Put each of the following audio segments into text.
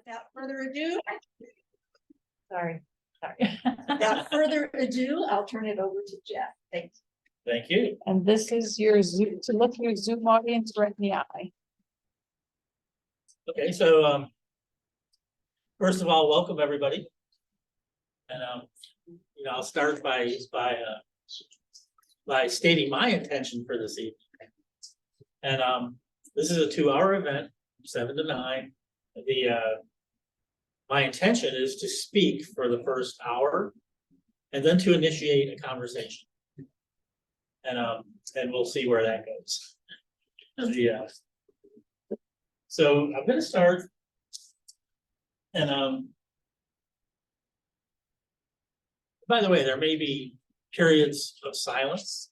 Without further ado, Sorry. without further ado, I'll turn it over to Jeff. Thanks. Thank you. And this is your Zoom, to look your Zoom audience right in the eye. Okay, so first of all, welcome everybody. And I'll start by stating my intention for this evening. And this is a 2-hour event, 7 to 9. My intention is to speak for the first hour and then to initiate a conversation. And we'll see where that goes. So I'm going to start, and by the way, there may be periods of silence.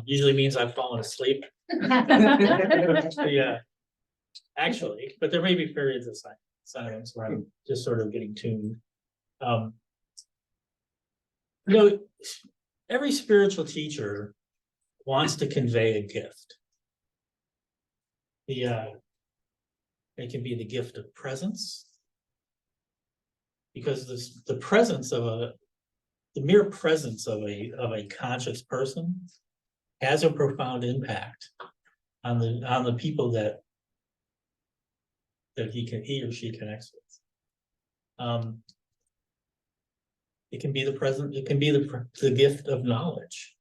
Usually means I've fallen asleep. Yeah, actually, but there may be periods of silence where I'm just sort of getting tuned. Every spiritual teacher wants to convey a gift. It can be the gift of presence, because the mere presence of a conscious person has a profound impact on the people that he or she connects with. It can be the gift of knowledge.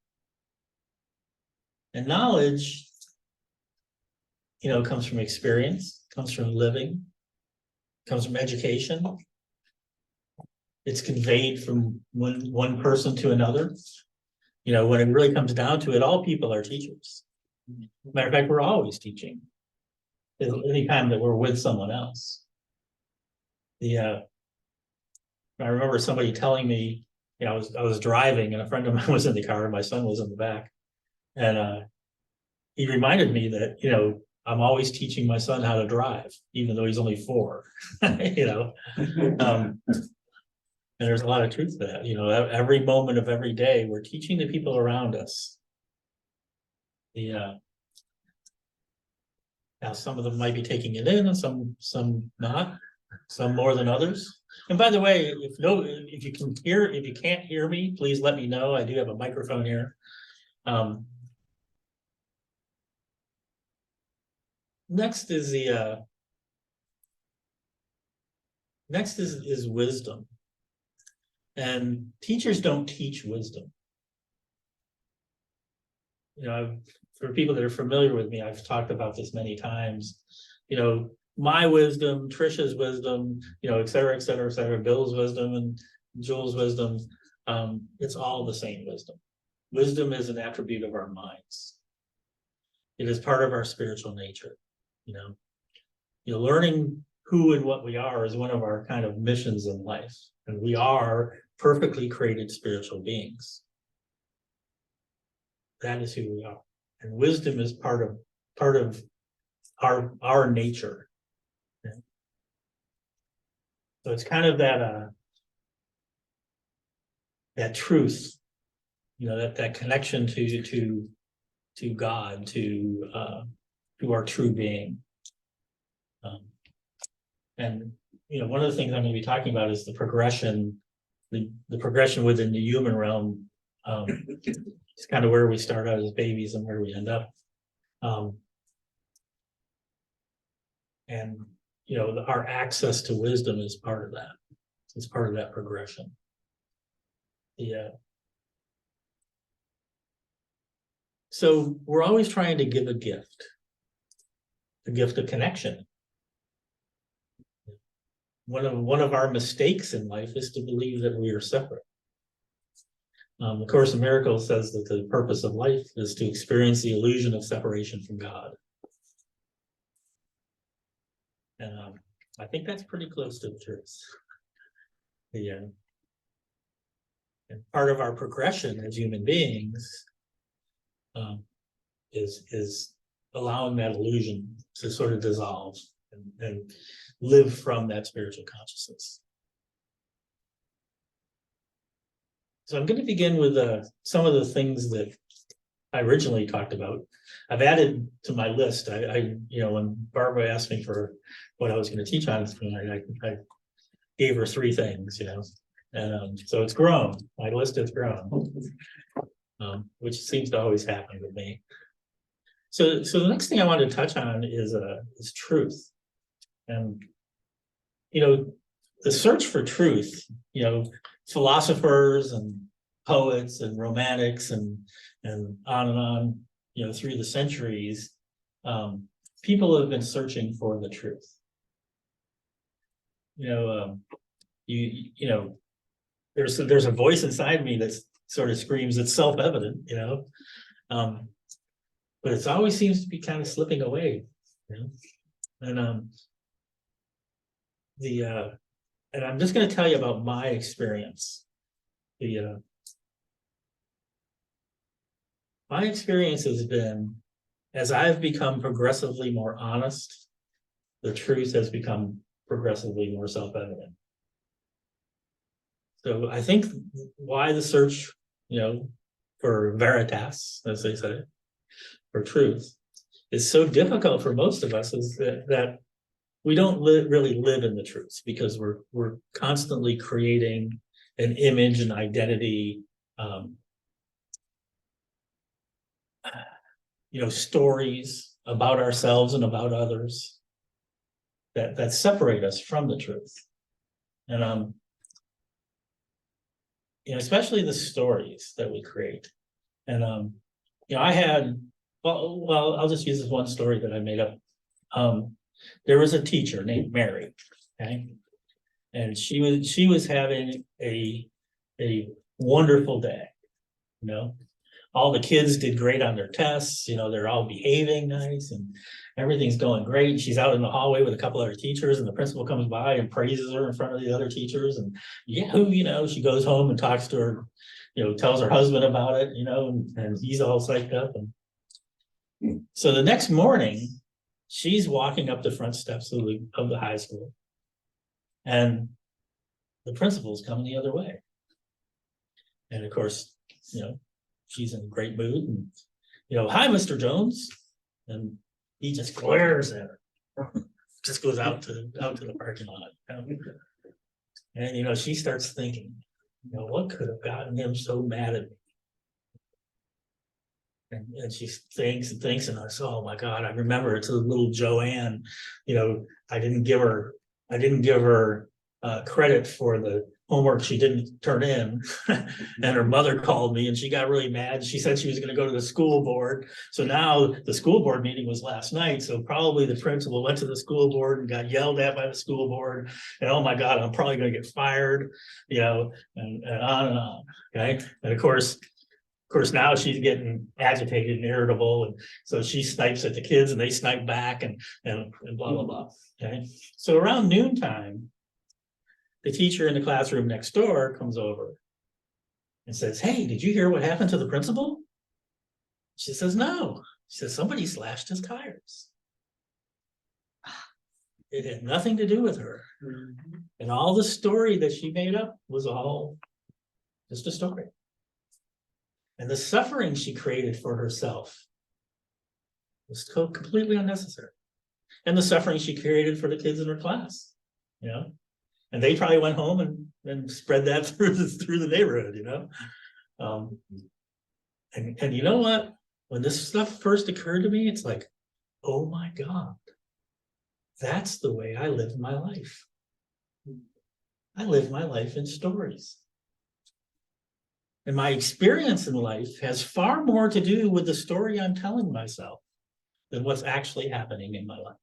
And knowledge, comes from experience, comes from living, comes from education. It's conveyed from one person to another. When it really comes down to it, all people are teachers. Matter of fact, we're always teaching. Anytime that we're with someone else. I remember somebody telling me, I was driving and a friend of mine was in the car and my son was in the back. And he reminded me that, I'm always teaching my son how to drive, even though he's only 4, and there's a lot of truth to that. Every moment of every day, we're teaching the people around us. Now some of them might be taking it in and some not, some more than others. And by the way, if you can't hear me, please let me know. I do have a microphone here. Next is wisdom. And teachers don't teach wisdom. For people that are familiar with me, I've talked about this many times. My wisdom, Trisha's wisdom, et cetera, et cetera, et cetera, Bill's wisdom and Jules' wisdom, it's all the same wisdom. Wisdom is an attribute of our minds. It is part of our spiritual nature. Learning who and what we are is one of our kind of missions in life. And we are perfectly created spiritual beings. That is who we are. And wisdom is part of our nature. So it's kind of that truth, that connection to God, to our true being. And one of the things I'm going to be talking about is the progression, the progression within the human realm. It's kind of where we start out as babies and where we end up. And our access to wisdom is part of that. It's part of that progression. So we're always trying to give a gift of connection. One of our mistakes in life is to believe that we are separate. The Course in Miracles says that the purpose of life is to experience the illusion of separation from God. And I think that's pretty close to the truth. And part of our progression as human beings is allowing that illusion to sort of dissolve and live from that spiritual consciousness. So I'm going to begin with some of the things that I originally talked about. I've added to my list. When Barbara asked me for what I was going to teach on, I gave her 3 things, and so it's grown. My list has grown, which seems to always happen with me. So the next thing I wanted to touch on is truth, and the search for truth. Philosophers and poets and romantics and on, through the centuries, people have been searching for the truth. There's a voice inside me that sort of screams, it's self-evident, but it always seems to be kind of slipping away, and I'm just going to tell you about my experience. My experience has been, as I've become progressively more honest, the truth has become progressively more self-evident. So I think why the search, for veritas, as they say, for truth, is so difficult for most of us is that we don't really live in the truth, because we're constantly creating an image and identity, stories about ourselves and about others that separate us from the truth. And especially the stories that we create. And I had, well, I'll just use this one story that I made up. There was a teacher named Mary, okay, and she was having a wonderful day. All the kids did great on their tests. They're all behaving nice and everything's going great. She's out in the hallway with a couple other teachers, and the principal comes by and praises her in front of the other teachers. And she goes home and talks to her, tells her husband about it, and he's all psyched up. And so the next morning, she's walking up the front steps of the high school, and the principal's coming the other way. And of course, she's in a great mood, and hi, Mr. Jones, and he just glares at her, just goes out to the parking lot, and she starts thinking, what could have gotten him so mad at me? And she thinks and thinks, and I said, oh my God, I remember it's a little Joanne. I didn't give her credit for the homework she didn't turn in. And her mother called me and she got really mad. She said she was going to go to the school board. So now the school board meeting was last night. So probably the principal went to the school board and got yelled at by the school board. And oh my God, I'm probably going to get fired, and on and on. Okay. And of course, now she's getting agitated and irritable. And so she snipes at the kids and they snipe back and blah, blah, blah. Okay. So around noontime, the teacher in the classroom next door comes over and says, hey, did you hear what happened to the principal? She says, no. She says, somebody slashed his tires. It had nothing to do with her. Mm-hmm. And all the story that she made up was all just a story. And the suffering she created for herself was completely unnecessary. And the suffering she created for the kids in her class, and they probably went home and spread that through the neighborhood, and you know what? When this stuff first occurred to me, it's like, oh my God, that's the way I live my life. I live my life in stories. And my experience in life has far more to do with the story I'm telling myself than what's actually happening in my life.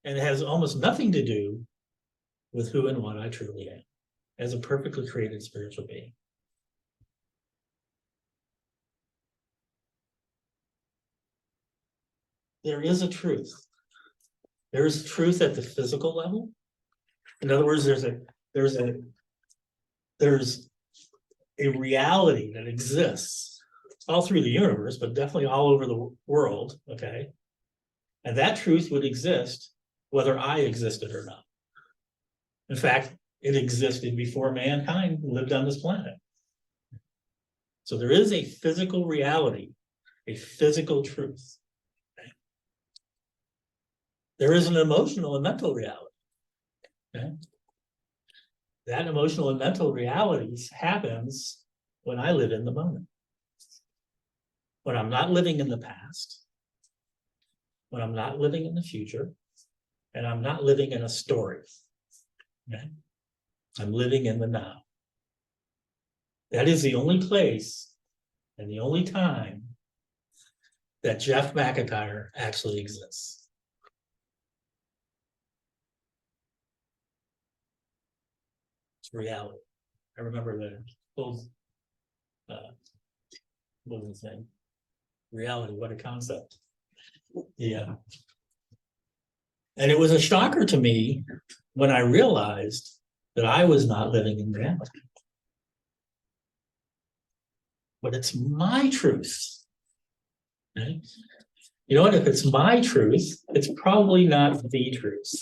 And it has almost nothing to do with who and what I truly am as a perfectly created spiritual being. There is a truth. There is truth at the physical level. In other words, there's a reality that exists all through the universe, but definitely all over the world, okay? And that truth would exist whether I existed or not. In fact, it existed before mankind lived on this planet. So there is a physical reality, a physical truth. Okay? There is an emotional and mental reality. Okay? That emotional and mental realities happens when I live in the moment. When I'm not living in the past, when I'm not living in the future, and I'm not living in a story. Okay? I'm living in the now. That is the only place and the only time that Jeff McIntyre actually exists. It's reality. I remember the old, what was his name? Reality, what a concept. Yeah. And it was a shocker to me when I realized that I was not living in reality. But it's my truth. Okay? You know what? If it's my truth, it's probably not the truth.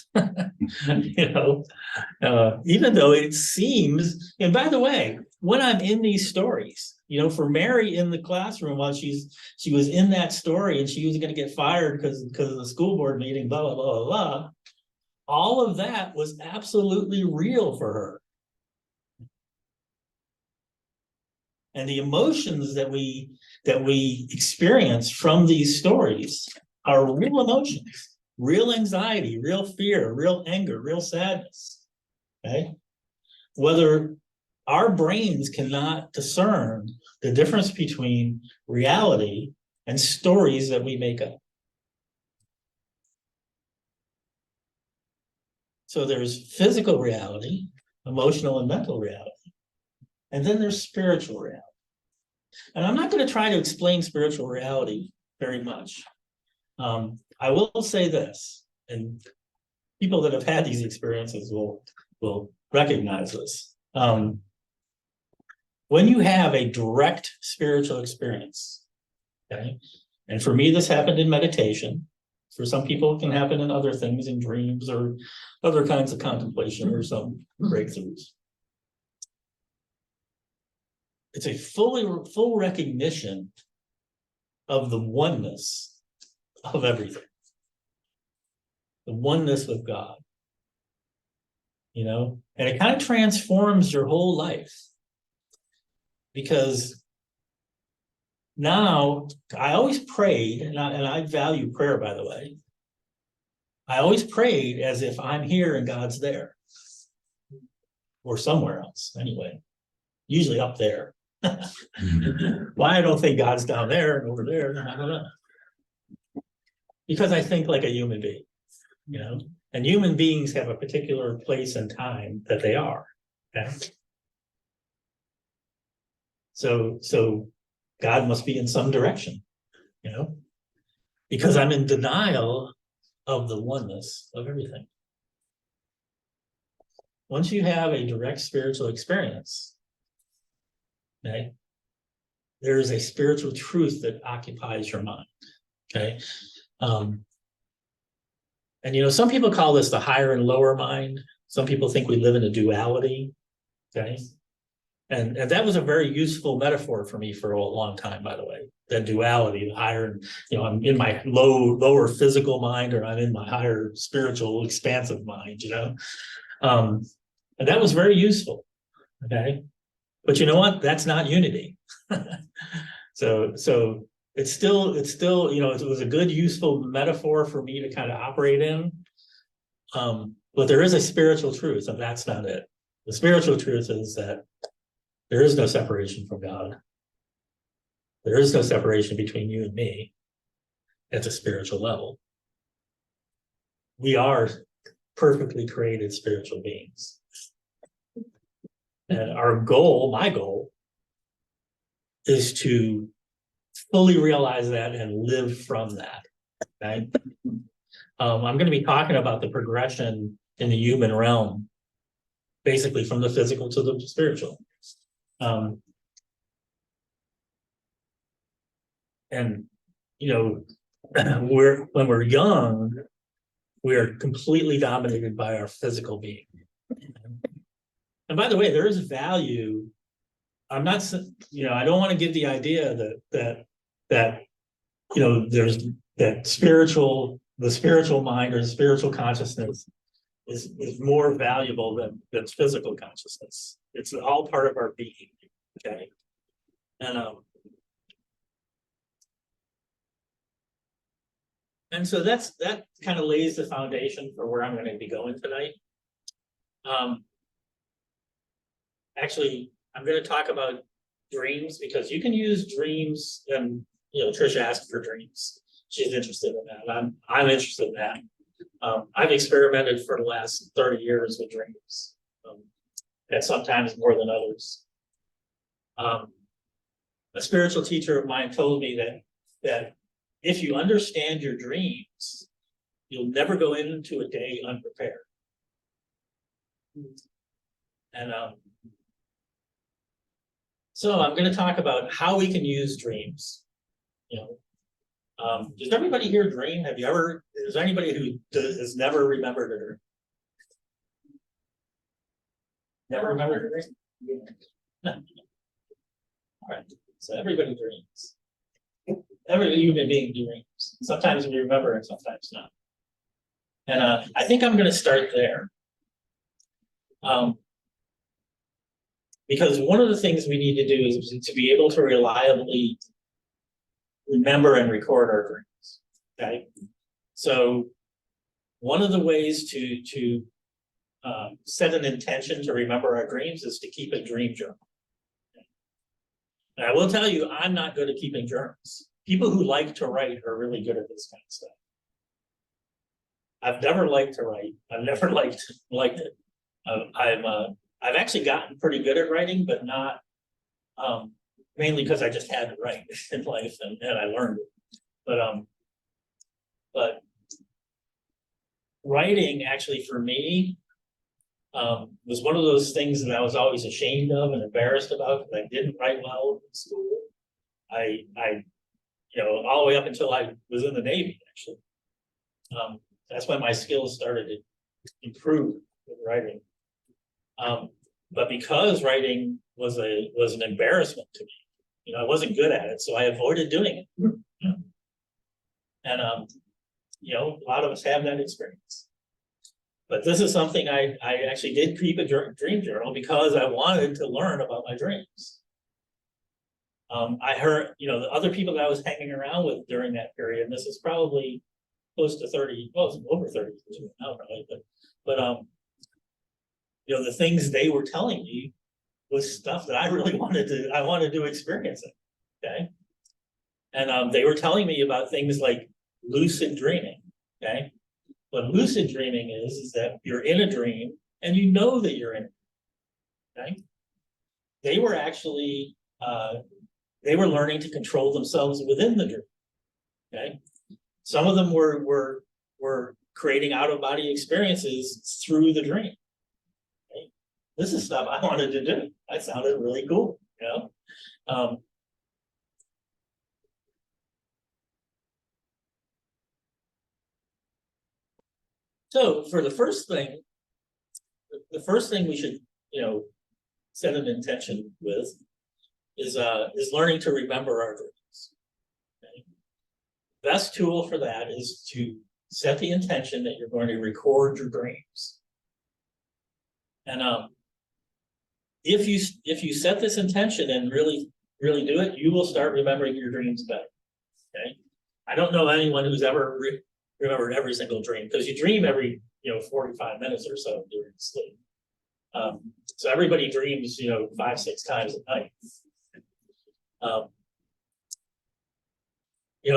Even though it seems, and by the way, when I'm in these stories, for Mary in the classroom while she was in that story and she was going to get fired because of the school board meeting, blah, blah, blah, blah, blah, all of that was absolutely real for her. And the emotions that we experience from these stories are real emotions, real anxiety, real fear, real anger, real sadness. Okay? Whether our brains cannot discern the difference between reality and stories that we make up. So there's physical reality, emotional and mental reality, and then there's spiritual reality. And I'm not going to try to explain spiritual reality very much. I will say this, and people that have had these experiences will recognize this. When you have a direct spiritual experience, okay, and for me, this happened in meditation. For some people, it can happen in other things, in dreams or other kinds of contemplation or some breakthroughs. It's a full recognition of the oneness of everything. The oneness with God. And it kind of transforms your whole life. Because now, I always prayed, and I value prayer, by the way. I always prayed as if I'm here and God's there. Or somewhere else, anyway. Usually up there. Why I don't think God's down there and over there, I don't know. Because I think like a human being, and human beings have a particular place and time that they are. Okay? So God must be in some direction, because I'm in denial of the oneness of everything. Once you have a direct spiritual experience, okay, there is a spiritual truth that occupies your mind. Okay. And some people call this the higher and lower mind. Some people think we live in a duality. Okay. And that was a very useful metaphor for me for a long time, by the way. That duality, the higher, I'm in my lower physical mind, or I'm in my higher spiritual, expansive mind, And that was very useful. Okay. But you know what? That's not unity. So it's still, it was a good, useful metaphor for me to kind of operate in. But there is a spiritual truth, and that's not it. The spiritual truth is that there is no separation from God. There is no separation between you and me at the spiritual level. We are perfectly created spiritual beings. And our goal, my goal, is to fully realize that and live from that. Okay? I'm going to be talking about the progression in the human realm, basically from the physical to the spiritual. And when we're young, we are completely dominated by our physical being. And by the way, there is value I'm not, you know, I don't want to give the idea that, you know, there's that the spiritual mind or the spiritual consciousness is more valuable than physical consciousness. It's all part of our being. Okay. And so that kind of lays the foundation for where I'm going to be going tonight. Actually, I'm going to talk about dreams because you can use dreams, and you know, Tricia asked for dreams. She's interested in that. I'm interested in that. I've experimented for the last 30 years with dreams, and sometimes more than others. A spiritual teacher of mine told me that if you understand your dreams, you'll never go into a day unprepared. And so I'm going to talk about how we can use dreams. You know, does everybody here dream? Is there anybody who has never remembered a dream? Never remembered a dream? No. All right, so everybody dreams. Every human being dreams. Sometimes we remember and sometimes not. And I think I'm going to start there. Because one of the things we need to do is to be able to reliably remember and record our dreams. Okay, so one of the ways to set an intention to remember our dreams is to keep a dream journal. And I will tell you, I'm not good at keeping journals. People who like to write are really good at this kind of stuff. I've never liked to write. I've never liked it. I've actually gotten pretty good at writing, but not mainly because I just had to write in life and I learned it. But writing actually for me was one of those things that I was always ashamed of and embarrassed about because I didn't write well in school. I you know, all the way up until I was in the Navy, actually. That's when my skills started to improve with writing. But because writing was an embarrassment to me, you know, I wasn't good at it, so I avoided doing it. And you know, a lot of us have that experience. But this is something I actually did keep a dream journal because I wanted to learn about my dreams. I heard, you know, the other people that I was hanging around with during that period, and this is probably close to 30, well, it's over 30 years now, probably, but you know, the things they were telling me was stuff that I really wanted to experience it. Okay. And they were telling me about things like lucid dreaming. Okay. What lucid dreaming is that you're in a dream and you know that you're in it. Okay. They were actually they were learning to control themselves within the dream. Okay. Some of them were creating out-of-body experiences through the dream. Okay. This is stuff I wanted to do. I found it really cool, you know. So for the first thing we should, you know, set an intention with is learning to remember our dreams. Okay? Best tool for that is to set the intention that you're going to record your dreams. And if you set this intention and really do it, you will start remembering your dreams better. Okay, I don't know anyone who's ever remembered every single dream because you dream every 45 minutes or so during sleep. So everybody dreams 5-6 times a night.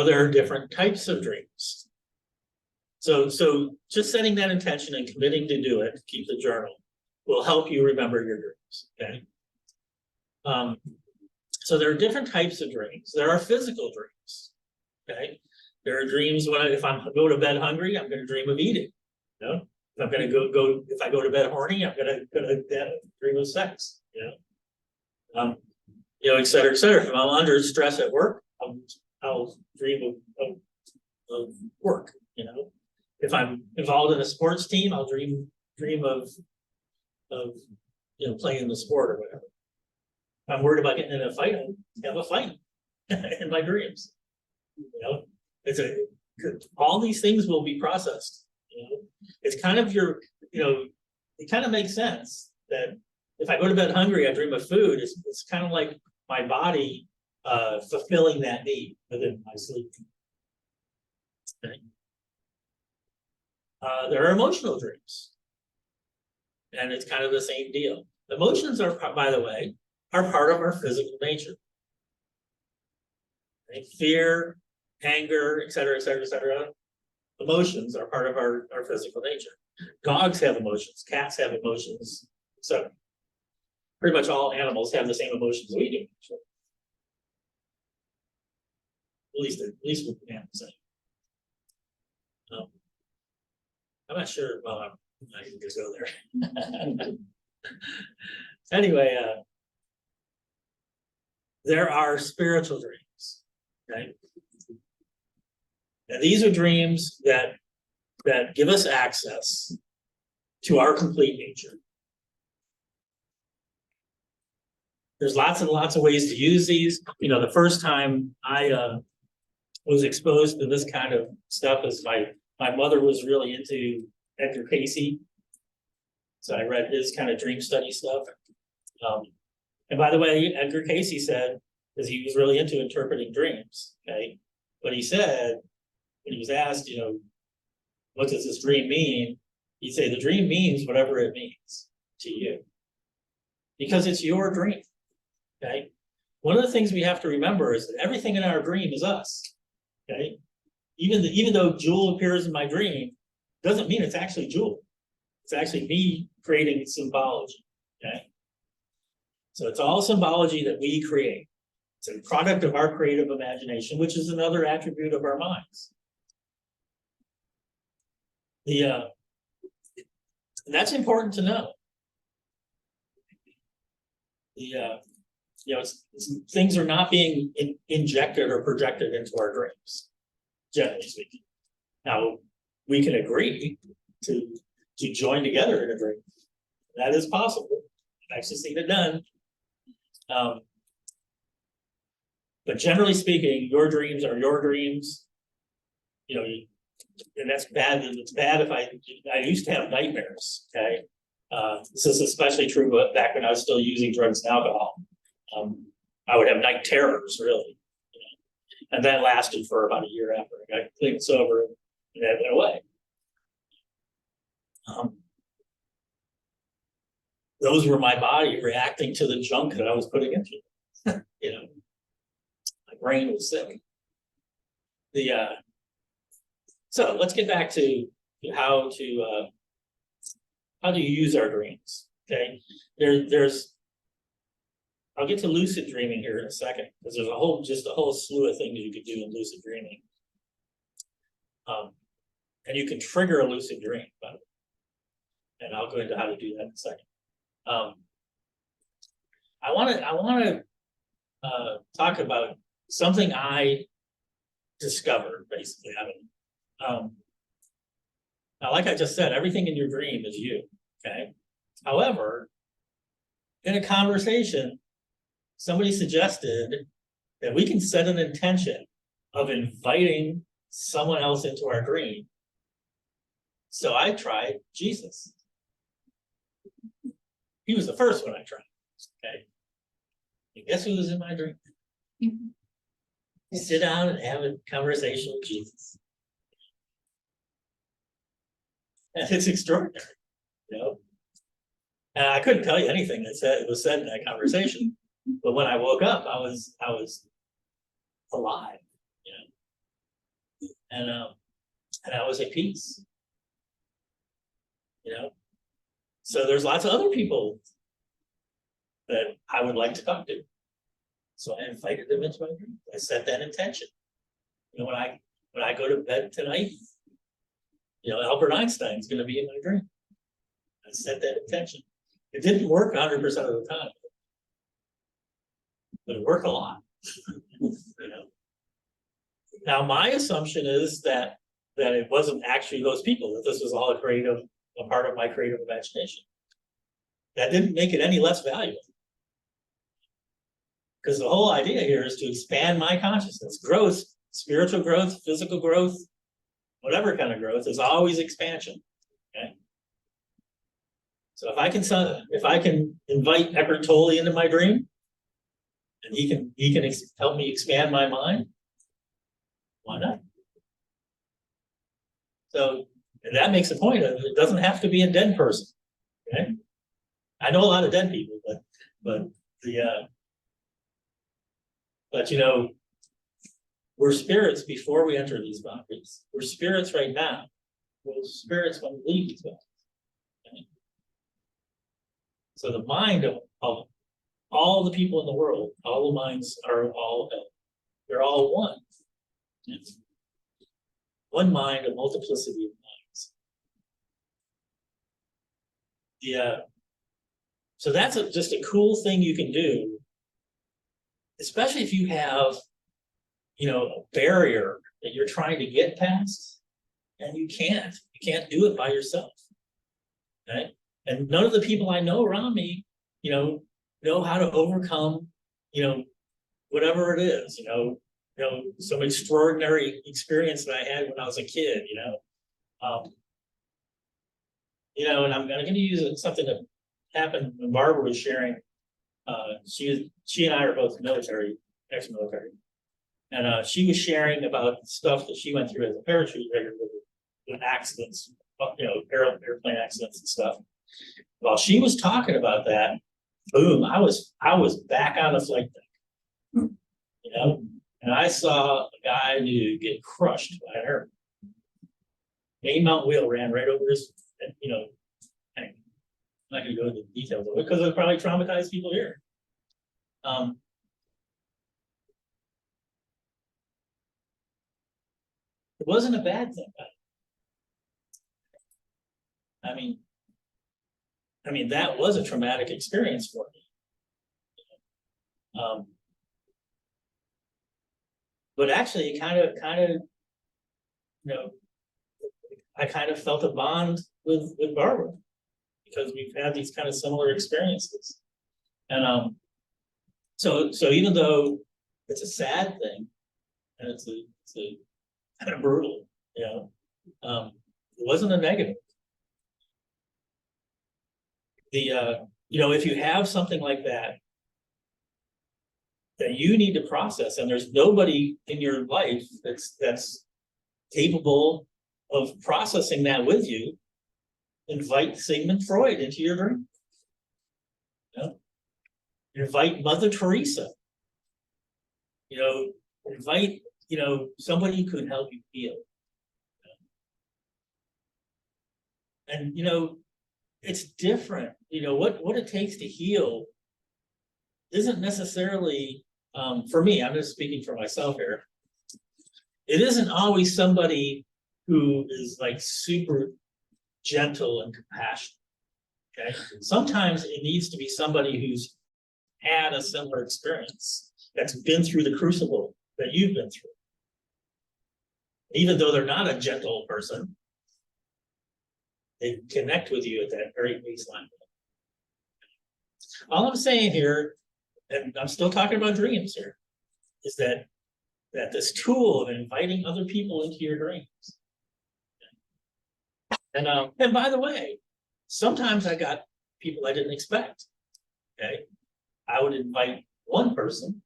There are different types of dreams. So just setting that intention and committing to do it, keep the journal, will help you remember your dreams. Okay. So there are different types of dreams. There are physical dreams. Okay. There are dreams when if I go to bed hungry, I'm going to dream of eating. If I'm going to if I go to bed horny, I'm going to dream of sex. Et cetera, et cetera. If I'm under stress at work, I'll dream of work. If I'm involved in a sports team, I'll dream of playing the sport or whatever. I'm worried about getting in a fight, I have a fight in my dreams. You know, all these things will be processed. You know, it's kind of it kind of makes sense that if I go to bed hungry, I dream of food. It's kind of like my body fulfilling that need within my sleep. Okay. There are emotional dreams, and it's kind of the same deal. Emotions are, by the way, are part of our physical nature. Okay? Fear, anger, et cetera, et cetera, et cetera. Emotions are part of our physical nature. Dogs have emotions, cats have emotions, so pretty much all animals have the same emotions we do. So, at least with animals. I'm not sure. Well, I can just go there. Anyway, there are spiritual dreams, right? And these are dreams that give us access to our complete nature. There's lots and lots of ways to use these. You know, the first time I was exposed to this kind of stuff is my mother was really into Edgar Cayce. So I read his kind of dream study stuff. And by the way, Edgar Cayce said, because he was really into interpreting dreams, okay? But he said, when he was asked, you know, what does this dream mean? He'd say, the dream means whatever it means to you. Because it's your dream, okay? One of the things we have to remember is that everything in our dream is us, okay? Even though Jewel appears in my dream, doesn't mean it's actually Jewel. It's actually me creating symbology, okay? So it's all symbology that we create. It's a product of our creative imagination, which is another attribute of our minds. And that's important to know. Things are not being injected or projected into our dreams, generally speaking. Now, we can agree to join together in a dream. That is possible. I've actually seen it done. But generally speaking, your dreams are your dreams. You know, and that's bad. It's bad if I used to have nightmares. Okay, this is especially true, but back when I was still using drugs and alcohol, I would have night terrors, really. You know? And that lasted for about a year after I got clean sober, and that went away. Those were my body reacting to the junk that I was putting into it. You know, my brain was sick. So let's get back to how do you use our dreams? Okay, I'll get to lucid dreaming here in a second, because there's just a whole slew of things you could do in lucid dreaming. And you can trigger a lucid dream, by the way. And I'll go into how to do that in a second. I want to talk about something I discovered, basically. Now, like I just said, everything in your dream is you, okay? However, in a conversation, somebody suggested that we can set an intention of inviting someone else into our dream. So I tried Jesus. He was the first one I tried, okay? And guess who was in my dream? Sit down and have a conversation with Jesus. And it's extraordinary, you know? And I couldn't tell you anything that was said in that conversation. But when I woke up, I was alive, you know? And I was at peace. You know? So there's lots of other people that I would like to talk to. So I invited them into my dream. I set that intention. You know, when I go to bed tonight, you know, Albert Einstein's going to be in my dream. I set that intention. It didn't work 100% of the time, but it worked a lot. You know. Now my assumption is that it wasn't actually those people, that this was all a part of my creative imagination. That didn't make it any less valuable. Because the whole idea here is to expand my consciousness. Growth, spiritual growth, physical growth, whatever kind of growth, is always expansion. Okay. So if I can invite Eckhart Tolle into my dream, and he can help me expand my mind, why not? So that makes the point of it doesn't have to be a dead person. Okay. I know a lot of dead people, but you know, we're spirits before we enter these bodies. We're spirits right now. We're spirits when we leave these bodies. Okay? So the mind of all the people in the world, all the minds are they're all one. It's one mind, a multiplicity of minds. So that's just a cool thing you can do, especially if you have, you know, a barrier that you're trying to get past, and you can't do it by yourself. Okay. And none of the people I know around me, you know how to overcome, you know, whatever it is, you know, some extraordinary experience that I had when I was a kid, you know. And I'm going to use something that happened when Barbara was sharing. She and I are both military, ex-military, and she was sharing about stuff that she went through as a parachute rigger with accidents, you know, airplane accidents and stuff. While she was talking about that, boom, I was back on the flight deck, you know, and I saw a guy who get crushed by an airplane. Main mount wheel ran right over his, you know. I'm not going to go into the details of it because it'll probably traumatize people here. It wasn't a bad thing. I mean, that was a traumatic experience for me. But actually, it kind of, you know, I kind of felt a bond with Barbara because we've had these kind of similar experiences. And so even though it's a sad thing and it's a kind of brutal, you know, it wasn't a negative. You know, if you have something like that you need to process, and there's nobody in your life that's capable of processing that with you, invite Sigmund Freud into your dream. You know? Invite Mother Teresa. You know, invite, you know, somebody who could help you heal. And, you know, it's different. You know, what it takes to heal isn't necessarily, for me, I'm just speaking for myself here. It isn't always somebody who is like super gentle and compassionate. Okay. Sometimes it needs to be somebody who's had a similar experience, that's been through the crucible that you've been through. Even though they're not a gentle person, they connect with you at that very baseline. All I'm saying here, and I'm still talking about dreams here, is that this tool of inviting other people into your dreams. And by the way, sometimes I got people I didn't expect. Okay, I would invite one person.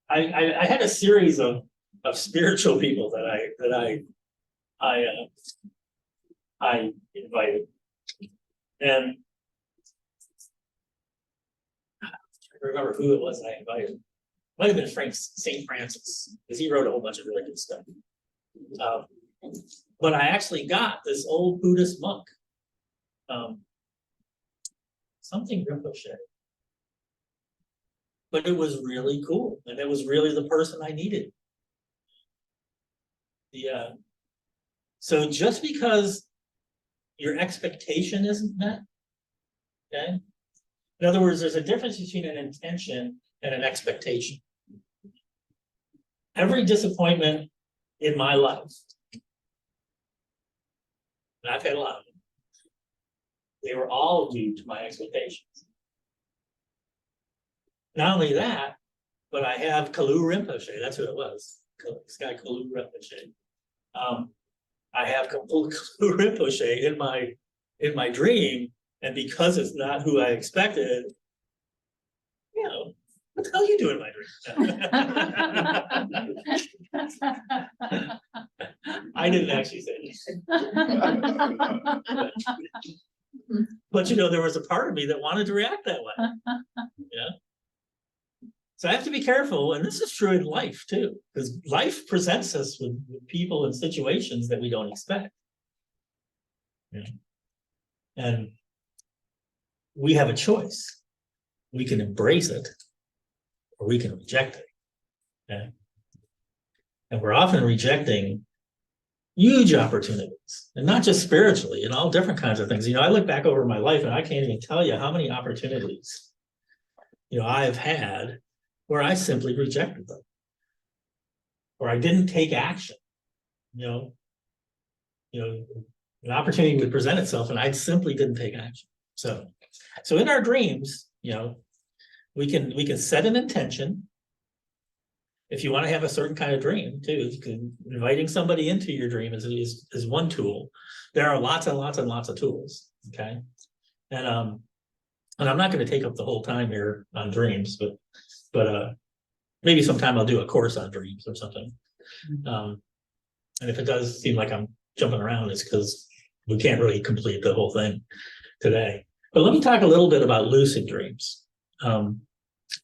I had a series of spiritual people that I invited, and I remember who it was I invited. Might have been St. Francis, because he wrote a whole bunch of really good stuff. But I actually got this old Buddhist monk, something Rinpoche. But it was really cool, and it was really the person I needed. So just because your expectation isn't met, okay? In other words, there's a difference between an intention and an expectation. Every disappointment in my life, and I've had a lot of them, they were all due to my expectations. Not only that, but I have Kalu Rinpoche, that's who it was, this guy Kalu Rinpoche. I have Kalu Rinpoche in my dream, and because it's not who I expected, you know, what the hell are you doing in my dream? I didn't actually say this. But you know, there was a part of me that wanted to react that way. Yeah. So I have to be careful, and this is true in life too, because life presents us with people and situations that we don't expect. Yeah. And we have a choice. We can embrace it, or we can reject it. Okay. And we're often rejecting huge opportunities, and not just spiritually, in all different kinds of things. You know, I look back over my life and I can't even tell you how many opportunities, you know, I've had where I simply rejected them, or I didn't take action. You know, an opportunity would present itself and I simply didn't take action. So in our dreams, you know, we can set an intention. If you want to have a certain kind of dream too, inviting somebody into your dream is one tool. There are lots and lots and lots of tools. Okay. And I'm not going to take up the whole time here on dreams, but maybe sometime I'll do a course on dreams or something. And if it does seem like I'm jumping around, it's because we can't really complete the whole thing today. But let me talk a little bit about lucid dreams.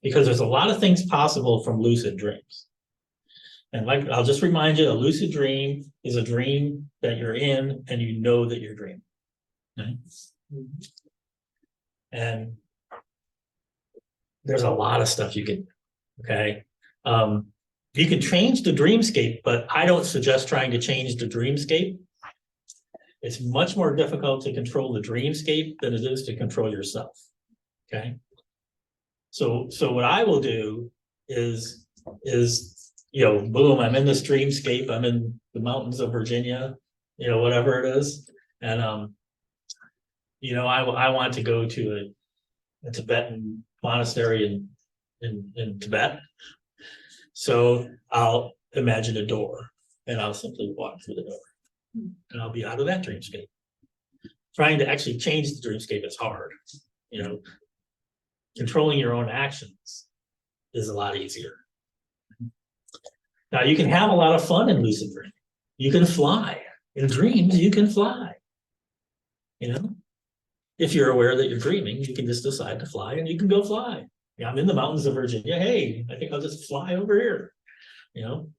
Because there's a lot of things possible from lucid dreams. And like, I'll just remind you, a lucid dream is a dream that you're in and you know that you're dreaming. Okay? And there's a lot of stuff you can do, okay? You can change the dreamscape, but I don't suggest trying to change the dreamscape. It's much more difficult to control the dreamscape than it is to control yourself, okay? So what I will do is, you know, boom, I'm in this dreamscape, I'm in the mountains of Virginia, you know, whatever it is. And, you know, I want to go to a Tibetan monastery in Tibet. So I'll imagine a door and I'll simply walk through the door and I'll be out of that dreamscape. Trying to actually change the dreamscape is hard, you know. Controlling your own actions is a lot easier. Now, you can have a lot of fun in lucid dreaming. You can fly. In dreams, you can fly. You know, if you're aware that you're dreaming, you can just decide to fly and you can go fly. Yeah, I'm in the mountains of Virginia. Hey, I think I'll just fly over here. You know,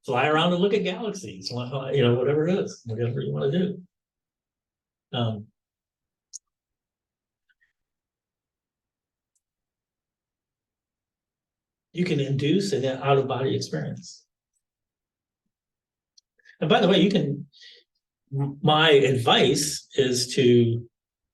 fly around and look at galaxies. You know, whatever it is, whatever you want to do. You can induce an out-of-body experience. And by the way, my advice is to,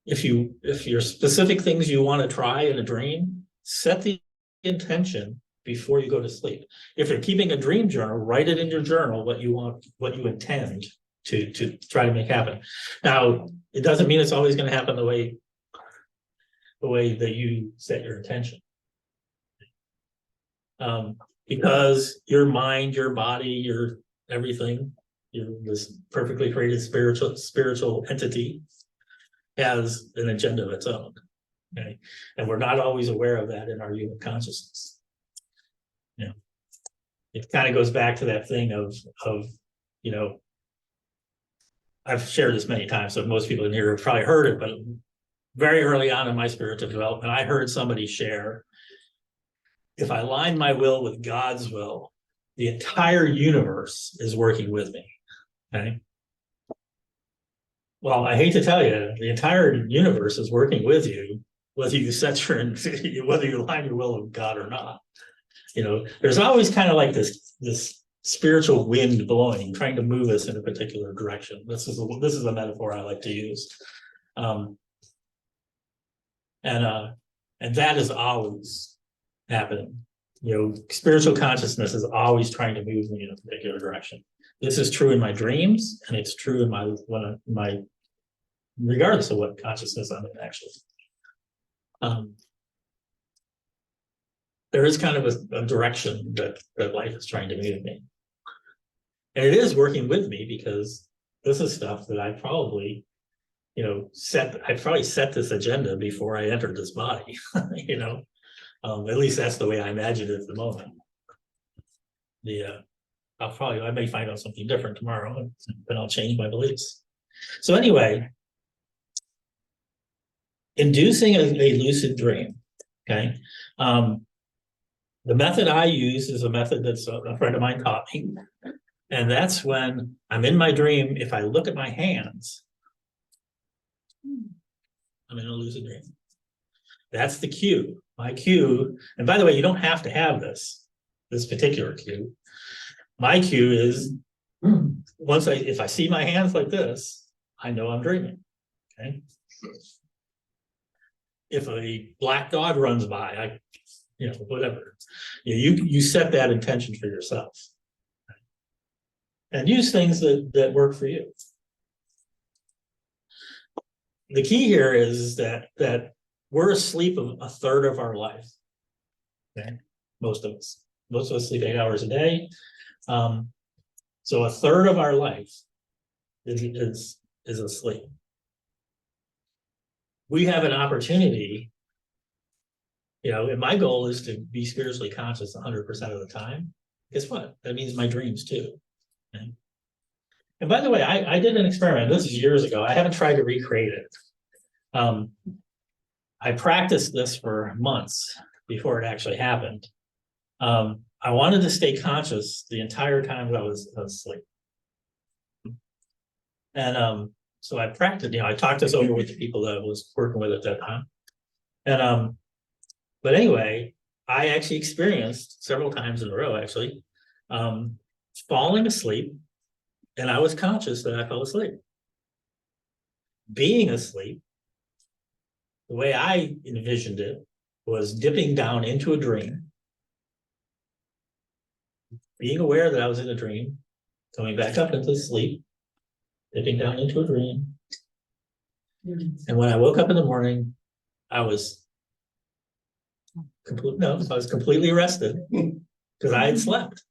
if you're specific things you want to try in a dream, set the intention before you go to sleep. If you're keeping a dream journal, write it in your journal what you intend to try to make happen. Now, it doesn't mean it's always going to happen the way that you set your intention. Because your mind, your body, your everything, this perfectly created spiritual entity has an agenda of its own. Okay, and we're not always aware of that in our human consciousness. Yeah, it kind of goes back to that thing of you know, I've shared this many times, so most people in here have probably heard it, but very early on in my spiritual development, I heard somebody share, if I align my will with God's will, the entire universe is working with me. Okay. Well, I hate to tell you, the entire universe is working with you, whether you whether you align your will with God or not. You know, there's always kind of like this spiritual wind blowing, trying to move us in a particular direction. This is a metaphor I like to use. And that is always happening. You know, spiritual consciousness is always trying to move me in a particular direction. This is true in my dreams, and it's true in my regardless of what consciousness I'm in, actually. there is kind of a direction that life is trying to move me. And it is working with me because this is stuff that I probably, I probably set this agenda before I entered this body, at least that's the way I imagine it at the moment. I may find out something different tomorrow, but I'll change my beliefs. So anyway, inducing a lucid dream, okay? The method I use is a method that's a friend of mine taught me. And that's when I'm in my dream, if I look at my hands, I'm in a lucid dream. That's the cue. My cue, and by the way, you don't have to have this particular cue. My cue is if I see my hands like this, I know I'm dreaming. Okay. If a black dog runs by, whatever. You set that intention for yourself. And use things that work for you. The key here is that we're asleep a third of our life. Okay, most of us sleep 8 hours a day. So a third of our life is asleep. We have an opportunity. And my goal is to be spiritually conscious 100% of the time. Guess what? That means my dreams too. Okay? And by the way, I did an experiment. This is years ago. I haven't tried to recreate it. I practiced this for months before it actually happened. I wanted to stay conscious the entire time that I was asleep. And so I practiced, I talked this over with the people that I was working with at that time. And but anyway, I actually experienced several times in a row, actually, falling asleep, and I was conscious that I fell asleep. Being asleep, the way I envisioned it was dipping down into a dream, being aware that I was in a dream, coming back up into sleep, dipping down into a dream. And when I woke up in the morning, I was completely rested because I had slept.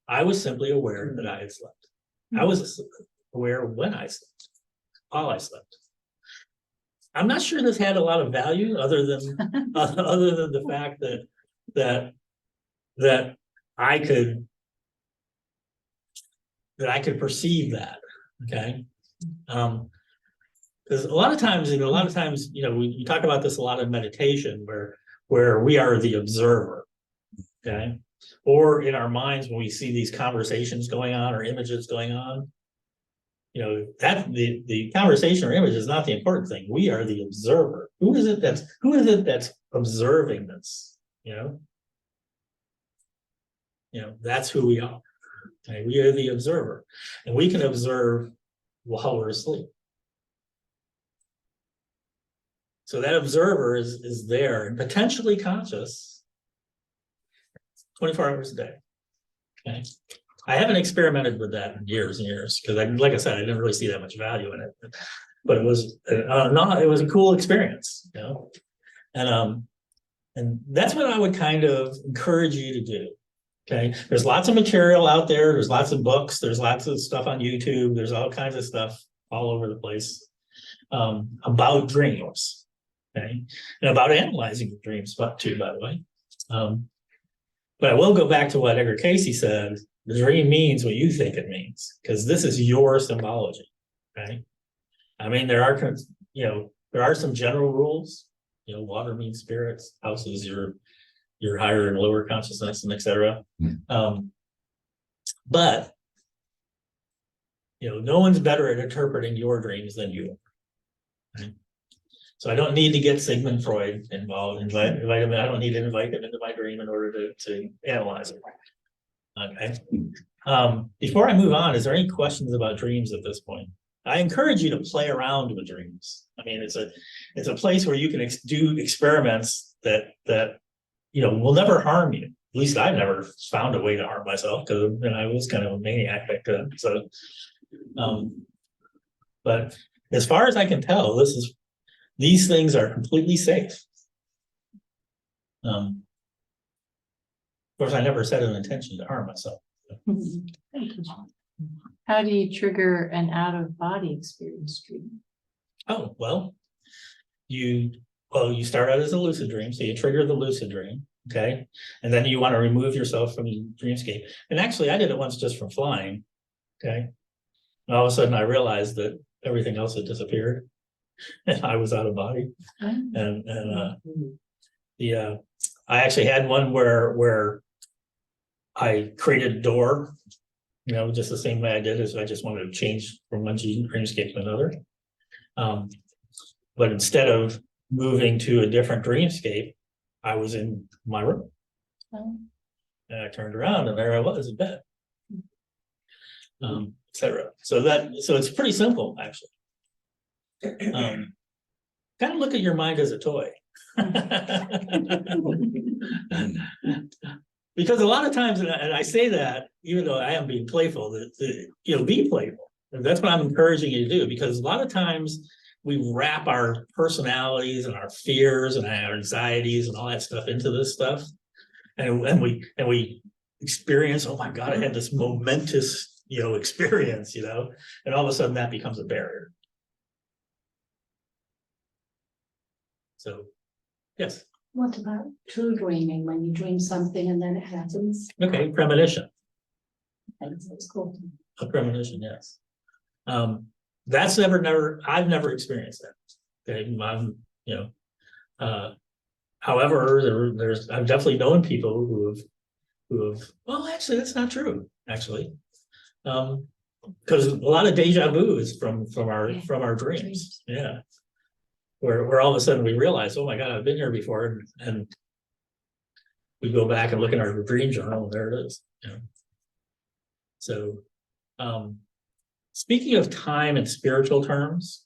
I was simply aware that I had slept. I was aware when I slept, while I slept. I'm not sure this had a lot of value other than the fact that I could perceive that. Okay. Because a lot of times, we talk about this a lot in meditation where we are the observer. Okay. Or in our minds, when we see these conversations going on or images going on, that the conversation or image is not the important thing. We are the observer. Who is it that's observing this? That's who we are. Okay? We are the observer, and we can observe while we're asleep. So that observer is there and potentially conscious 24 hours a day. Okay. I haven't experimented with that in years and years because, like I said, I didn't really see that much value in it. But it was it was a cool experience, and that's what I would kind of encourage you to do. Okay, there's lots of material out there. There's lots of books. There's lots of stuff on YouTube. There's all kinds of stuff all over the place about dreams. Okay, and about analyzing your dreams, too, by the way. But I will go back to what Edgar Casey said. The dream means what you think it means, because this is your symbology, right? I mean, there are some general rules. Water means spirits, house is your higher and lower consciousness, and etc. But no one's better at interpreting your dreams than you are. Right? So I don't need to get Sigmund Freud involved. I don't need to invite him into my dream in order to analyze it. Okay. Before I move on, is there any questions about dreams at this point? I encourage you to play around with dreams. I mean, it's a place where you can do experiments that will never harm you. At least I've never found a way to harm myself because I was kind of a maniac back then. So, but as far as I can tell, these things are completely safe. course, I never set an intention to harm myself. How do you trigger an out-of-body experience treatment? Oh, well, you start out as a lucid dream, so you trigger the lucid dream, okay? And then you want to remove yourself from the dreamscape. And actually, I did it once just from flying, okay? And all of a sudden, I realized that everything else had disappeared, and I was out of body. And I actually had one where I created a door, just the same way I did, is I just wanted to change from one dreamscape to another. But instead of moving to a different dreamscape, I was in my room. And I turned around and there I was in bed. Etc. So it's pretty simple, actually. Kind of look at your mind as a toy. Because a lot of times, and I say that, even though I am being playful, that be playful. And that's what I'm encouraging you to do, because a lot of times we wrap our personalities and our fears and our anxieties and all that stuff into this stuff. And we experience, oh my God, I had this momentous, experience, and all of a sudden that becomes a barrier. So, yes. What about true dreaming, when you dream something and then it happens? Okay, premonition. That's cool. A premonition, yes. That's I've never experienced that. Okay, however, I've definitely known people who have, well, actually, that's not true, actually. Because a lot of deja vu is from our dreams. Yeah. Where all of a sudden we realize, oh my God, I've been here before, and we go back and look at our dream journal, and there it is. So, speaking of time in spiritual terms,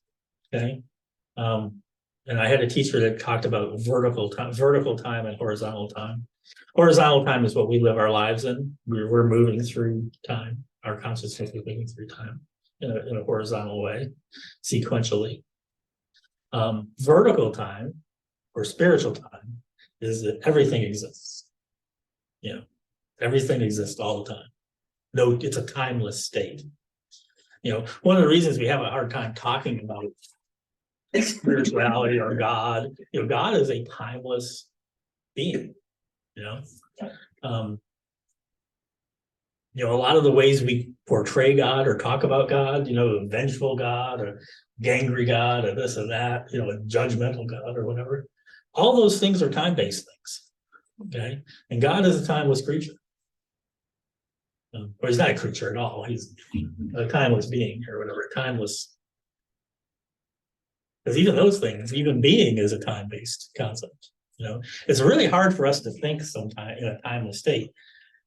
okay, and I had a teacher that talked about vertical time and horizontal time. Horizontal time is what we live our lives in. We're moving through time. Our consciousness is moving through time in a horizontal way, sequentially. Vertical time or spiritual time is that everything exists. Everything exists all the time. No, it's a timeless state. One of the reasons we have a hard time talking about spirituality or God, God is a timeless being. A lot of the ways we portray God or talk about God, a vengeful God or gangry God or this and that, a judgmental God or whatever. All those things are time-based things. Okay. And God is a timeless creature. Or he's not a creature at all. He's a timeless being or whatever, timeless. Because even those things, even being is a time-based concept. It's really hard for us to think sometimes in a timeless state.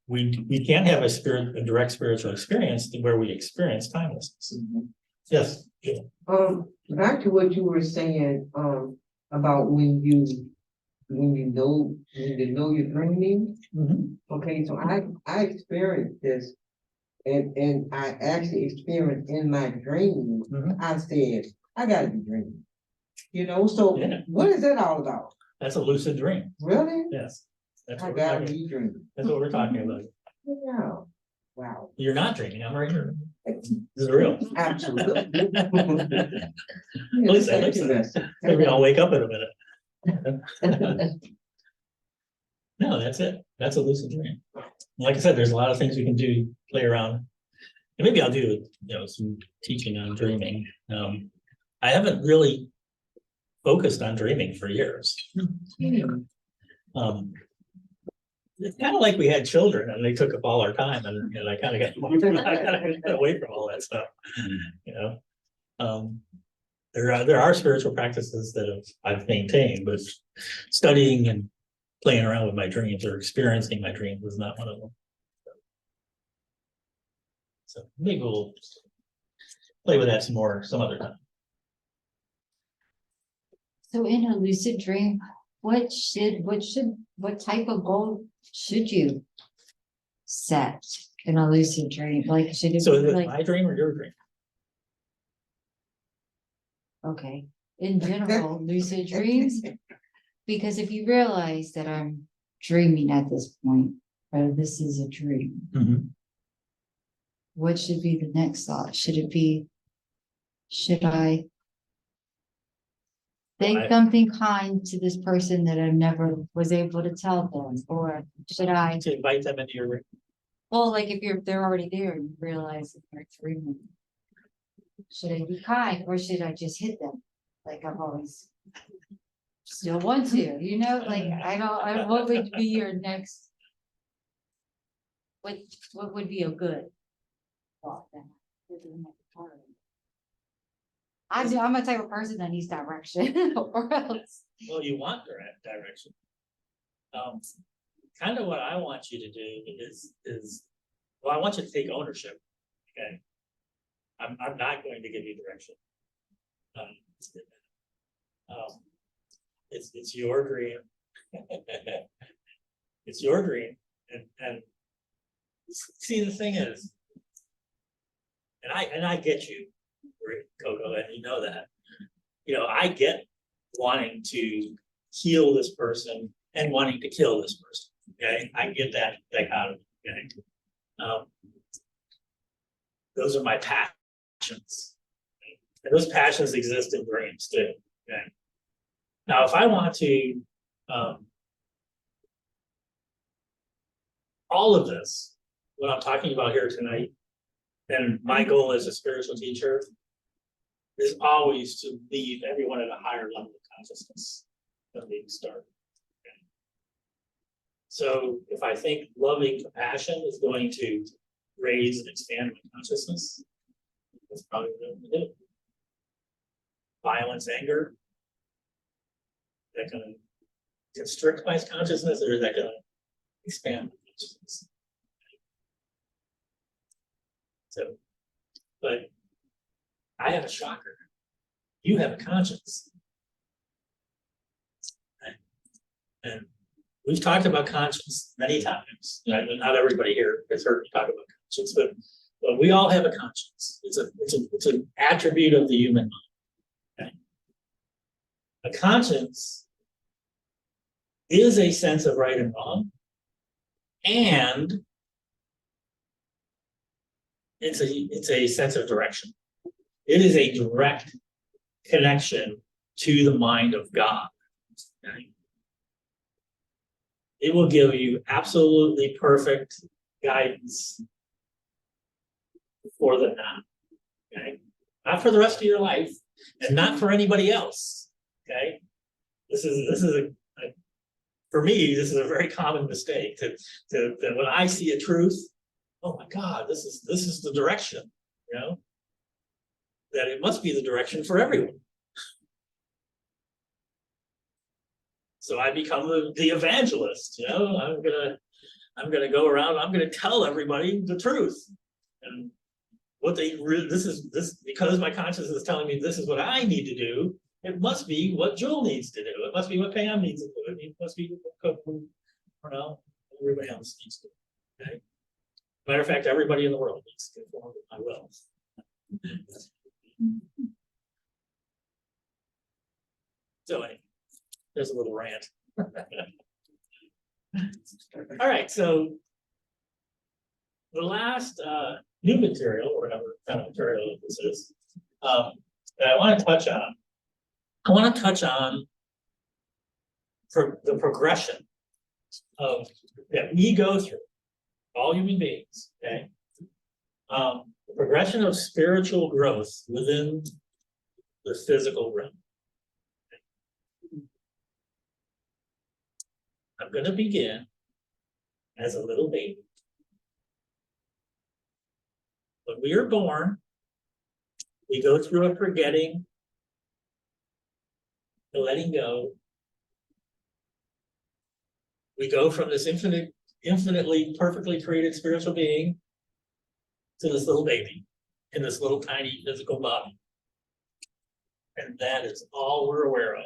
We can't have a direct spiritual experience where we experience timelessness. Yes. Yeah. Back to what you were saying, about when you know you're dreaming. Okay, so I experienced this, and I actually experienced in my dream. I said, I gotta be dreaming. So Yeah. what is that all about? That's a lucid dream. Really? Yes. That's I what gotta be dreaming. That's what we're talking about. Yeah. Wow. You're not dreaming. I'm right here. This is real. Absolutely. Listen. Maybe I'll wake up in a minute. No, that's it. That's a lucid dream. Like I said, there's a lot of things we can do, play around. And maybe I'll do, some teaching on dreaming. I haven't really focused on dreaming for years. It's kind of like we had children and they took up all our time, and I kind of got away from all that stuff. There are spiritual practices that I've maintained, but studying and playing around with my dreams or experiencing my dreams is not one of them. So maybe we'll play with that some more some other time. So in a lucid dream, what type of goal should you set in a lucid dream? Like, should it So be is it like, my dream or your dream? okay, in general, lucid dreams? Because if you realize that I'm dreaming at this point, or this is a dream, what should be the next thought? Should I say something kind to this person that I never was able to tell them? Or should I, To invite them into your, well, like if they're already there and you realize that they're dreaming. Should I be kind or should I just hit them? Like I've always still want to, like what would be your next? What would be a good thought then? I'm a type of person that needs direction or else. well, you want direction. Kind of what I want you to do is, well, I want you to take ownership, okay? I'm not going to give you direction. It's your dream. It's your dream, and see, the thing is, and I get you, Coco, and you know that. I get wanting to heal this person and wanting to kill this person. Okay, I get that dichotomy. Okay, those are my passions, and those passions exist in dreams too. Okay, now if I want to, all of this, what I'm talking about here tonight, and my goal as a spiritual teacher is always to leave everyone at a higher level of consciousness than we started. Okay. So if I think loving compassion is going to raise and expand my consciousness, that's probably what I'm gonna do. Violence, anger, is that gonna constrict my consciousness or is that gonna expand my consciousness? So, but I have a shocker. You have a conscience. And we've talked about conscience many times. Not everybody here has heard me talk about conscience, but we all have a conscience. It's an attribute of the human mind. Okay? A conscience is a sense of right and wrong, and it's a sense of direction. It is a direct connection to the mind of God. Okay? It will give you absolutely perfect guidance for the now. Okay? Not for the rest of your life, and not for anybody else. Okay? This is a for me, this is a very common mistake that when I see a truth, oh my God, this is the direction, that it must be the direction for everyone. So I become the evangelist, I'm gonna go around, I'm gonna tell everybody the truth. And what because my conscience is telling me this is what I need to do, it must be what Joel needs to do. It must be what Pam needs to do. It must be what everybody else needs to do. Okay? Matter of fact, everybody in the world needs to conform to my will. So anyway, there's a little rant. All right, so the last new material, or whatever kind of material this is, that I want to touch on. I want to touch on the progression of that we go through, all human beings. Okay, the progression of spiritual growth within the physical realm. I'm going to begin as a little baby. When we are born, we go through a forgetting, a letting go. We go from this infinitely perfectly created spiritual being to this little baby in this little tiny physical body. And that is all we're aware of.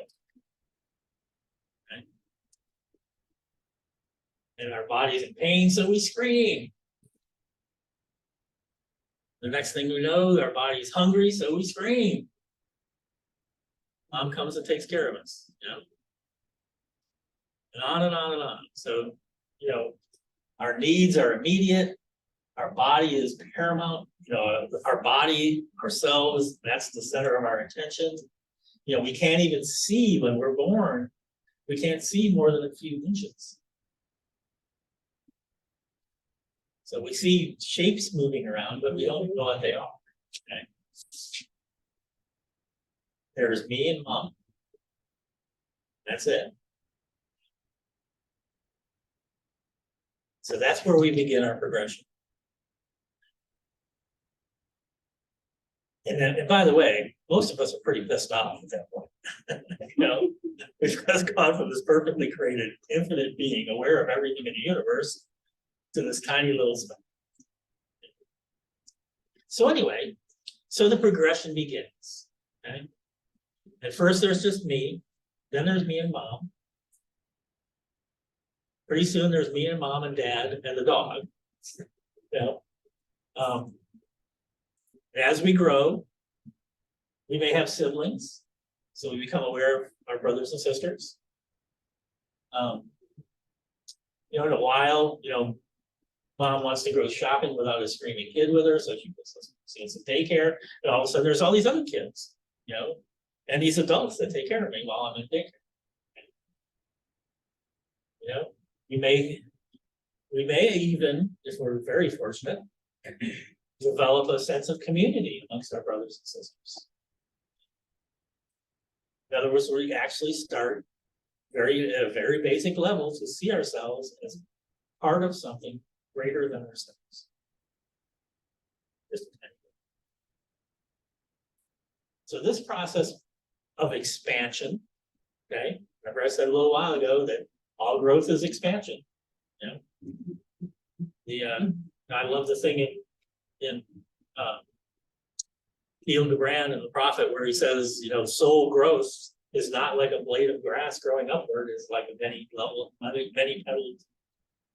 Okay? And our body's in pain, so we scream. The next thing we know, our body's hungry, so we scream. Mom comes and takes care of us, And on and on and on. So, Our needs are immediate. Our body is paramount, you know, our body, ourselves, that's the center of our attention. You know, we can't even see when we're born. We can't see more than a few inches. So we see shapes moving around, but we don't know what they are. Okay. There's me and mom. That's it. So that's where we begin our progression. And then, and by the way, most of us are pretty pissed off at that point. You know, we've just gone from this perfectly created, infinite being, aware of everything in the universe, to this tiny little speck. So anyway, so the progression begins. Okay? At first, there's just me. Then there's me and mom. Pretty soon, there's me and mom and dad and the dog. You know? As we grow, we may have siblings, so we become aware of our brothers and sisters. You know, in a while, you know, mom wants to go shopping without a screaming kid with her, so she puts us in some daycare. And all of a sudden, there's all these other kids, you know, and these adults that take care of me while I'm in daycare. You know, we may even, if we're very fortunate, develop a sense of community amongst our brothers and sisters. In other words, we actually start at a very basic level to see ourselves as part of something greater than ourselves. So this process of expansion, okay, remember I said a little while ago that all growth is expansion. You know, I love the thing in Neil deGrasse and the Prophet, where he says, you know, soul growth is not like a blade of grass growing upward; it's like a many petaled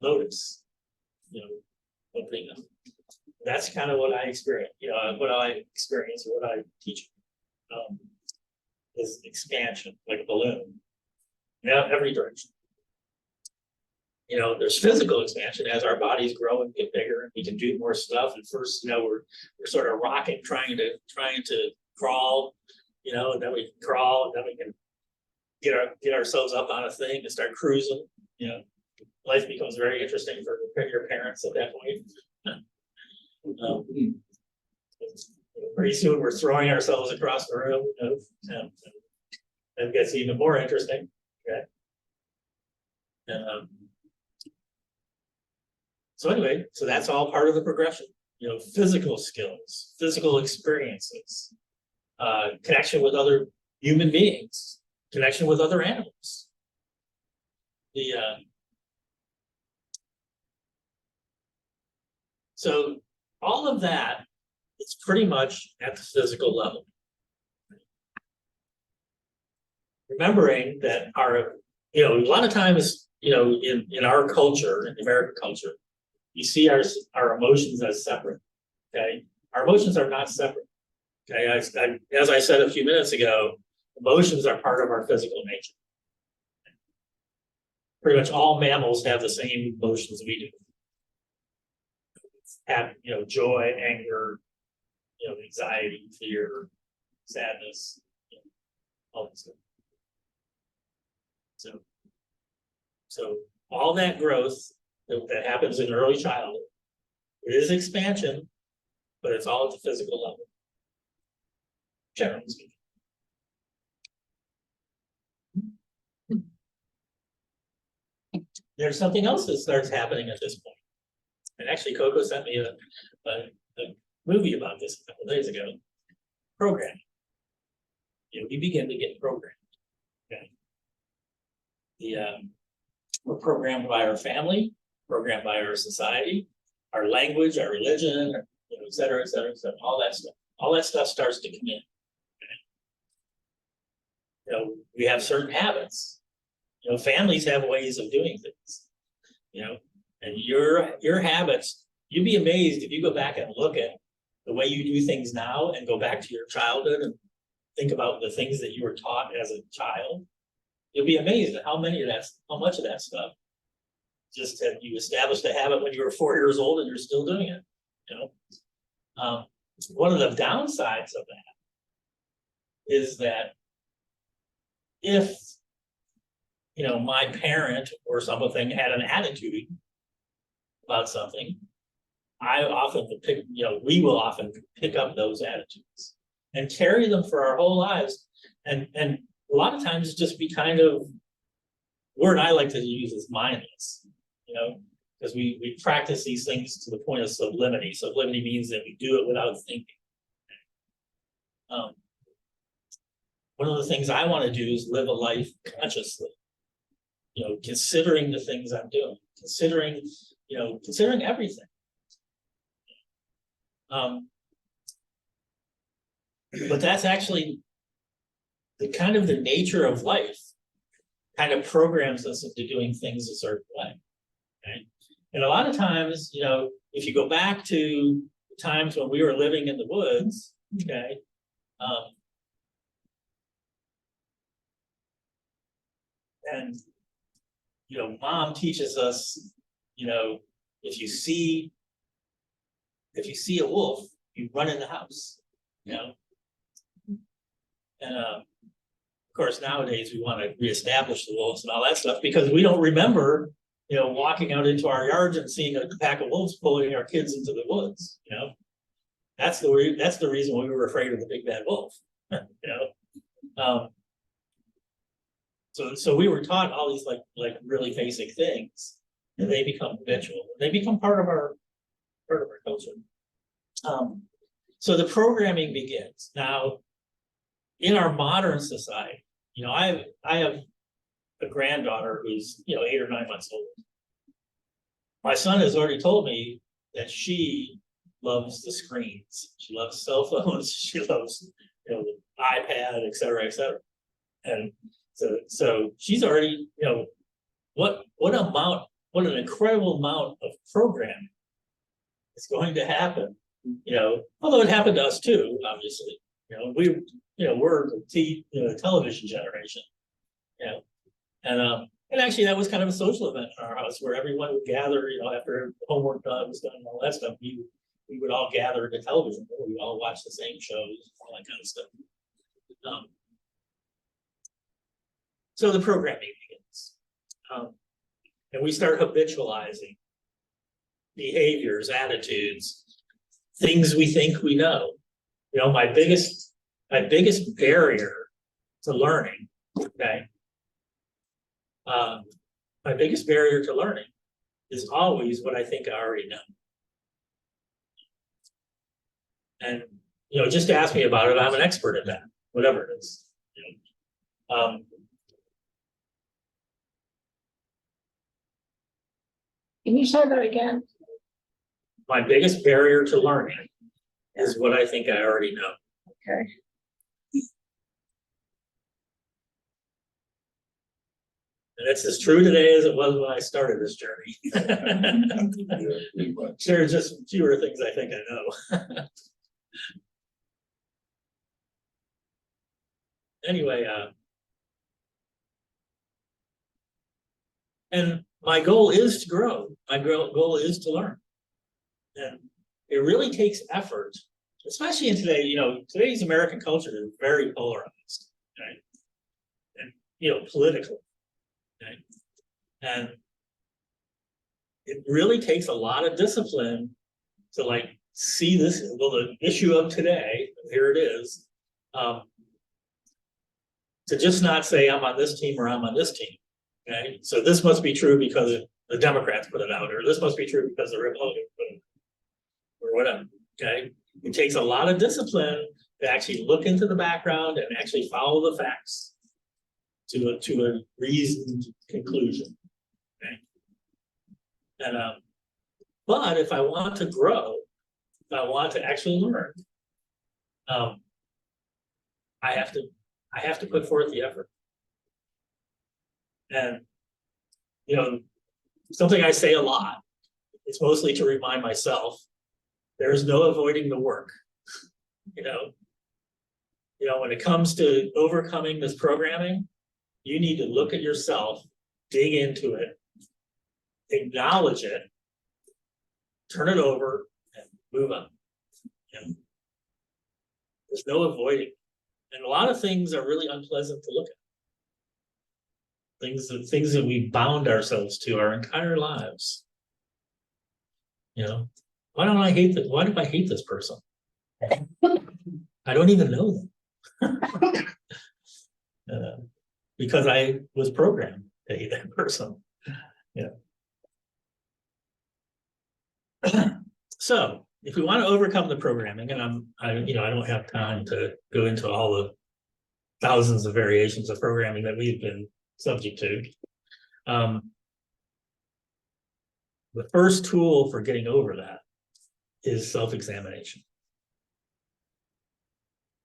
lotus, you know, opening up. That's kind of what I experience. You know, what I experience or what I teach is expansion, like a balloon. Yeah, every direction. You know, there's physical expansion as our bodies grow and get bigger, and we can do more stuff. And first, you know, we're sort of rocking, trying to crawl, you know, and then we can crawl, and then we can get ourselves up on a thing and start cruising. You know, life becomes very interesting for your parents at that point. Pretty soon, we're throwing ourselves across the room. You know, and it gets even more interesting. Okay. And so anyway, so that's all part of the progression. You know, physical skills, physical experiences, connection with other human beings, connection with other animals. So all of that is pretty much at the physical level. Remembering that you know, a lot of times, you know, in our culture, in American culture, you see our emotions as separate. Okay, our emotions are not separate. Okay, as I said a few minutes ago, emotions are part of our physical nature. Pretty much all mammals have the same emotions we do. Have, you know, joy, anger, you know, anxiety, fear, sadness, you know, all that stuff. So all that growth that happens in early childhood, it is expansion, but it's all at the physical level, generally speaking. There's something else that starts happening at this point. And actually, Coco sent me a movie about this a couple of days ago. Programming. You know, we begin to get programmed. Okay. We're programmed by our family, programmed by our society, our language, our religion, you know, et cetera, et cetera, et cetera, all that stuff. All that stuff starts to come in. Okay. You know, we have certain habits. You know, families have ways of doing things. You know, and your habits, you'd be amazed if you go back and look at the way you do things now and go back to your childhood and think about the things that you were taught as a child. You'll be amazed at how much of that stuff just that you established a habit when you were 4 years old and you're still doing it, you know? One of the downsides of that is that if, you know, my parent or something had an attitude about something, I often pick, you know, we will often pick up those attitudes and carry them for our whole lives. And a lot of times just be kind of, word I like to use is mindless, you know, because we practice these things to the point of sublimity. Sublimity means that we do it without thinking. One of the things I want to do is live a life consciously, you know, considering the things I'm doing, considering everything. But that's actually the kind of the nature of life kind of programs us into doing things a certain way. Okay. And a lot of times, you know, if you go back to times when we were living in the woods, okay, and, you know, mom teaches us, you know, if you see a wolf, you run in the house, you know. And of course, nowadays we want to reestablish the wolves and all that stuff because we don't remember, you know, walking out into our yards and seeing a pack of wolves pulling our kids into the woods, you know. That's the reason we were afraid of the big bad wolf, you know. So we were taught all these like really basic things, and they become habitual. They become part of our culture. So the programming begins now. In our modern society, you know, I have a granddaughter who's, you know, 8 or 9 months old. My son has already told me that she loves the screens. She loves cell phones. She loves, you know, the iPad, et cetera, et cetera. And so she's already, you know, what an incredible amount of programming is going to happen, you know, although it happened to us too, obviously. You know, we're the television generation, you know, and actually that was kind of a social event in our house where everyone would gather, you know, after homework was done and all that stuff. We would all gather at the television. We would all watch the same shows, all that kind of stuff. So the programming begins, and we start habitualizing behaviors, attitudes, things we think we know. You know, my biggest barrier to learning, okay? My biggest barrier to learning is always what I think I already know. And, you know, just ask me about it, I'm an expert at that, whatever it is. You know? Can you say that again? My biggest barrier to learning is what I think I already know. Okay. And it's as true today as it was when I started this journey. There are just fewer things I think I know. Anyway, and my goal is to grow. My goal is to learn. And it really takes effort, especially in today, you know, today's American culture is very polarized, right? And, you know, politically, okay? And it really takes a lot of discipline to like see this, well, the issue of today, here it is, to just not say I'm on this team or I'm on this team, okay? So this must be true because the Democrats put it out, or this must be true because the Republicans put it out, or whatever, okay? It takes a lot of discipline to actually look into the background and actually follow the facts to a reasoned conclusion, okay? And but if I want to grow, if I want to actually learn, I have to put forth the effort. And you know, something I say a lot, it's mostly to remind myself, there's no avoiding the work. You know, when it comes to overcoming this programming, you need to look at yourself, dig into it, acknowledge it, turn it over, and move on. And there's no avoiding. And a lot of things are really unpleasant to look at. Things that we bound ourselves to our entire lives. You know, why don't I hate this? Why do I hate this person? I don't even know them. Because I was programmed to hate that person. Yeah. So if we want to overcome the programming, and I don't have time to go into all the thousands of variations of programming that we've been subject to. The first tool for getting over that is self-examination.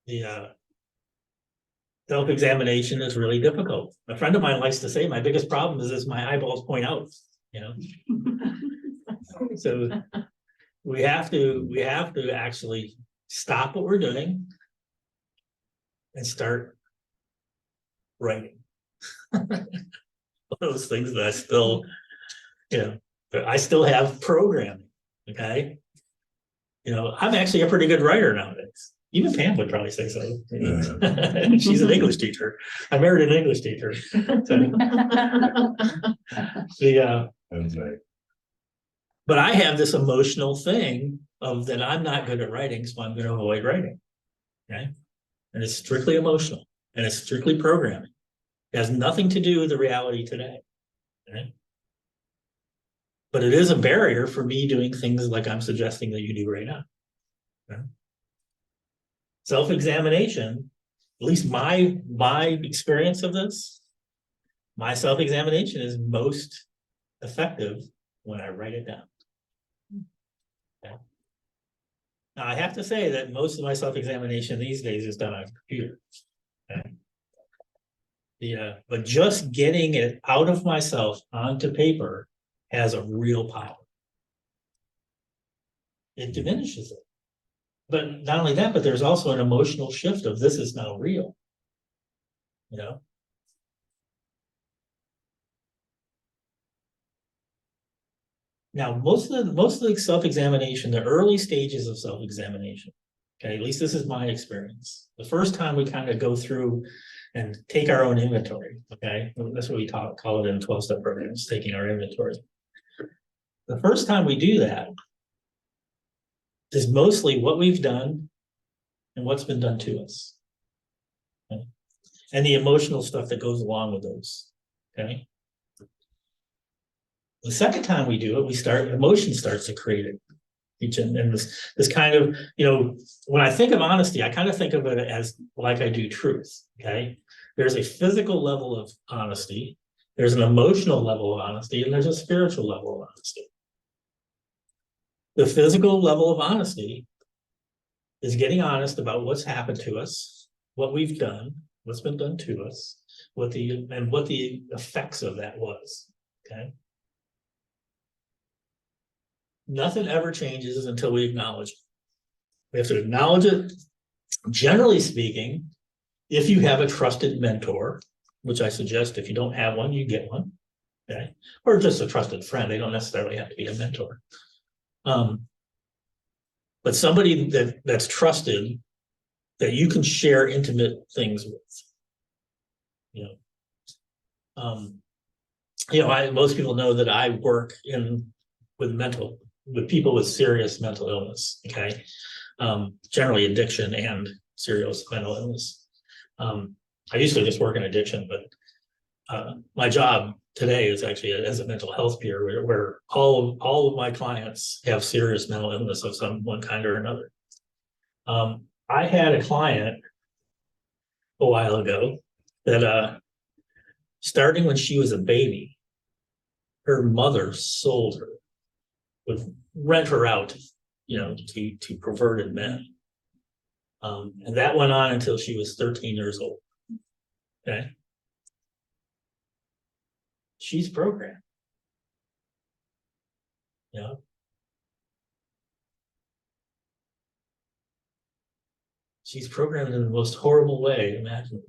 The self-examination is really difficult. A friend of mine likes to say, my biggest problem is my eyeballs point out, you know. So we have to actually stop what we're doing and start writing. Those things that I still, I still have programming. Okay. I'm actually a pretty good writer nowadays. Even Pam would probably say so. She's an English teacher. I married an English teacher. So, but I have this emotional thing of that I'm not good at writing, so I'm going to avoid writing. Okay. And it's strictly emotional and it's strictly programming. It has nothing to do with the reality today. Okay. But it is a barrier for me doing things like I'm suggesting that you do right now. Okay. Self-examination, at least my experience of this, my self-examination is most effective when I write it down. Okay. Now I have to say that most of my self-examination these days is done on a computer. Okay. But just getting it out of myself onto paper has a real power. It diminishes it. But not only that, but there's also an emotional shift of this is now real. Now, most of the self-examination, the early stages of self-examination, okay, at least this is my experience. The first time we kind of go through and take our own inventory, okay? That's what we call it in 12-step programs, taking our inventory. The first time we do that is mostly what we've done and what's been done to us. Okay? And the emotional stuff that goes along with those, okay? The second time we do it, emotion starts to create it. And this kind of, when I think of honesty, I kind of think of it as like I do truth, okay? There's a physical level of honesty, there's an emotional level of honesty, and there's a spiritual level of honesty. The physical level of honesty is getting honest about what's happened to us, what we've done, what's been done to us, what the effects of that was, okay? Nothing ever changes until we acknowledge it. We have to acknowledge it. Generally speaking, if you have a trusted mentor, which I suggest if you don't have one, you get one, okay? Or just a trusted friend. They don't necessarily have to be a mentor. But somebody that's trusted, that you can share intimate things with. Most people know that I work with people with serious mental illness, okay? Generally addiction and serious mental illness. I used to just work in addiction, but my job today is actually as a mental health peer where all of my clients have serious mental illness of one kind or another. I had a client a while ago that starting when she was a baby, her mother sold her, would rent her out, to perverted men. And that went on until she was 13 years old. Okay. She's programmed. She's programmed in the most horrible way imaginable.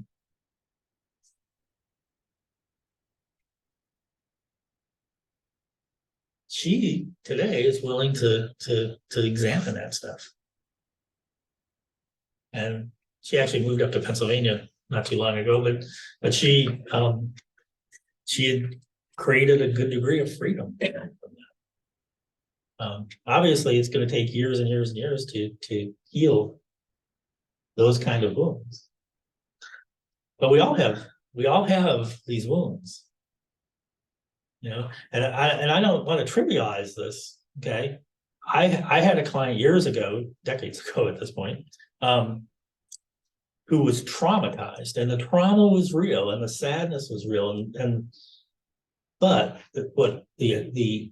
she today is willing to examine that stuff. And she actually moved up to Pennsylvania not too long ago, but she had created a good degree of freedom. Obviously, it's going to take years and years and years to heal those kind of wounds. But we all have these wounds, you know. And I don't want to trivialize this. Okay, I had a client years ago, decades ago at this point, who was traumatized, and the trauma was real, and the sadness was real, but what the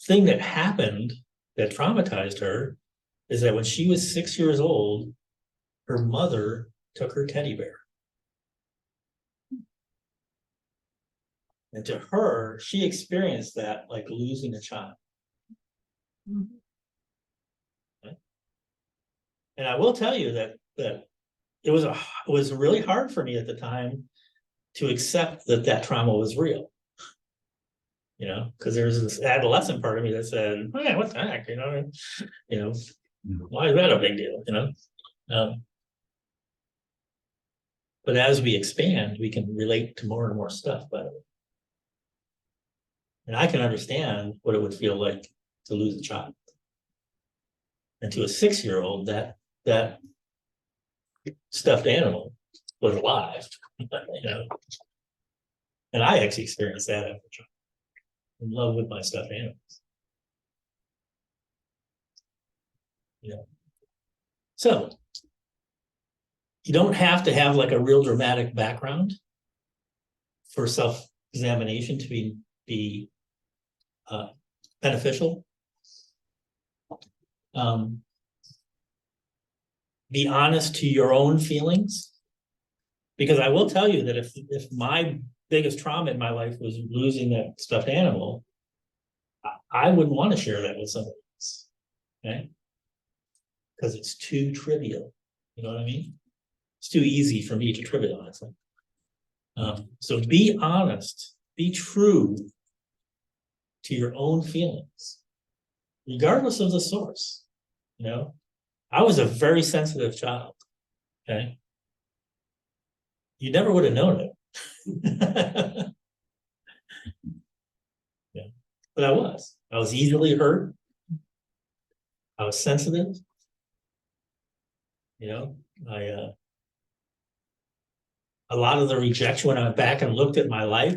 thing that happened that traumatized her is that when she was 6 years old, her mother took her teddy bear. And to her, she experienced that like losing a child. Okay? And I will tell you that it was really hard for me at the time to accept that trauma was real. You know, because there's this adolescent part of me that said, "Hey, what the heck?" You know, why is that a big deal? You know, but as we expand, we can relate to more and more stuff. But and I can understand what it would feel like to lose a child, and to a 6-year-old, that stuffed animal was alive. You know, and I actually experienced that as a child. In love with my stuffed animals. Yeah. So you don't have to have like a real dramatic background for self-examination to be beneficial. Be honest to your own feelings, because I will tell you that if my biggest trauma in my life was losing that stuffed animal, I wouldn't want to share that with somebody else, okay? Because it's too trivial, you know what I mean? It's too easy for me to trivialize it. So be honest, be true to your own feelings, regardless of the source, you know? I was a very sensitive child, okay? You never would have known it. Yeah, but I was easily hurt. I was sensitive. You know, a lot of the rejection, when I went back and looked at my life,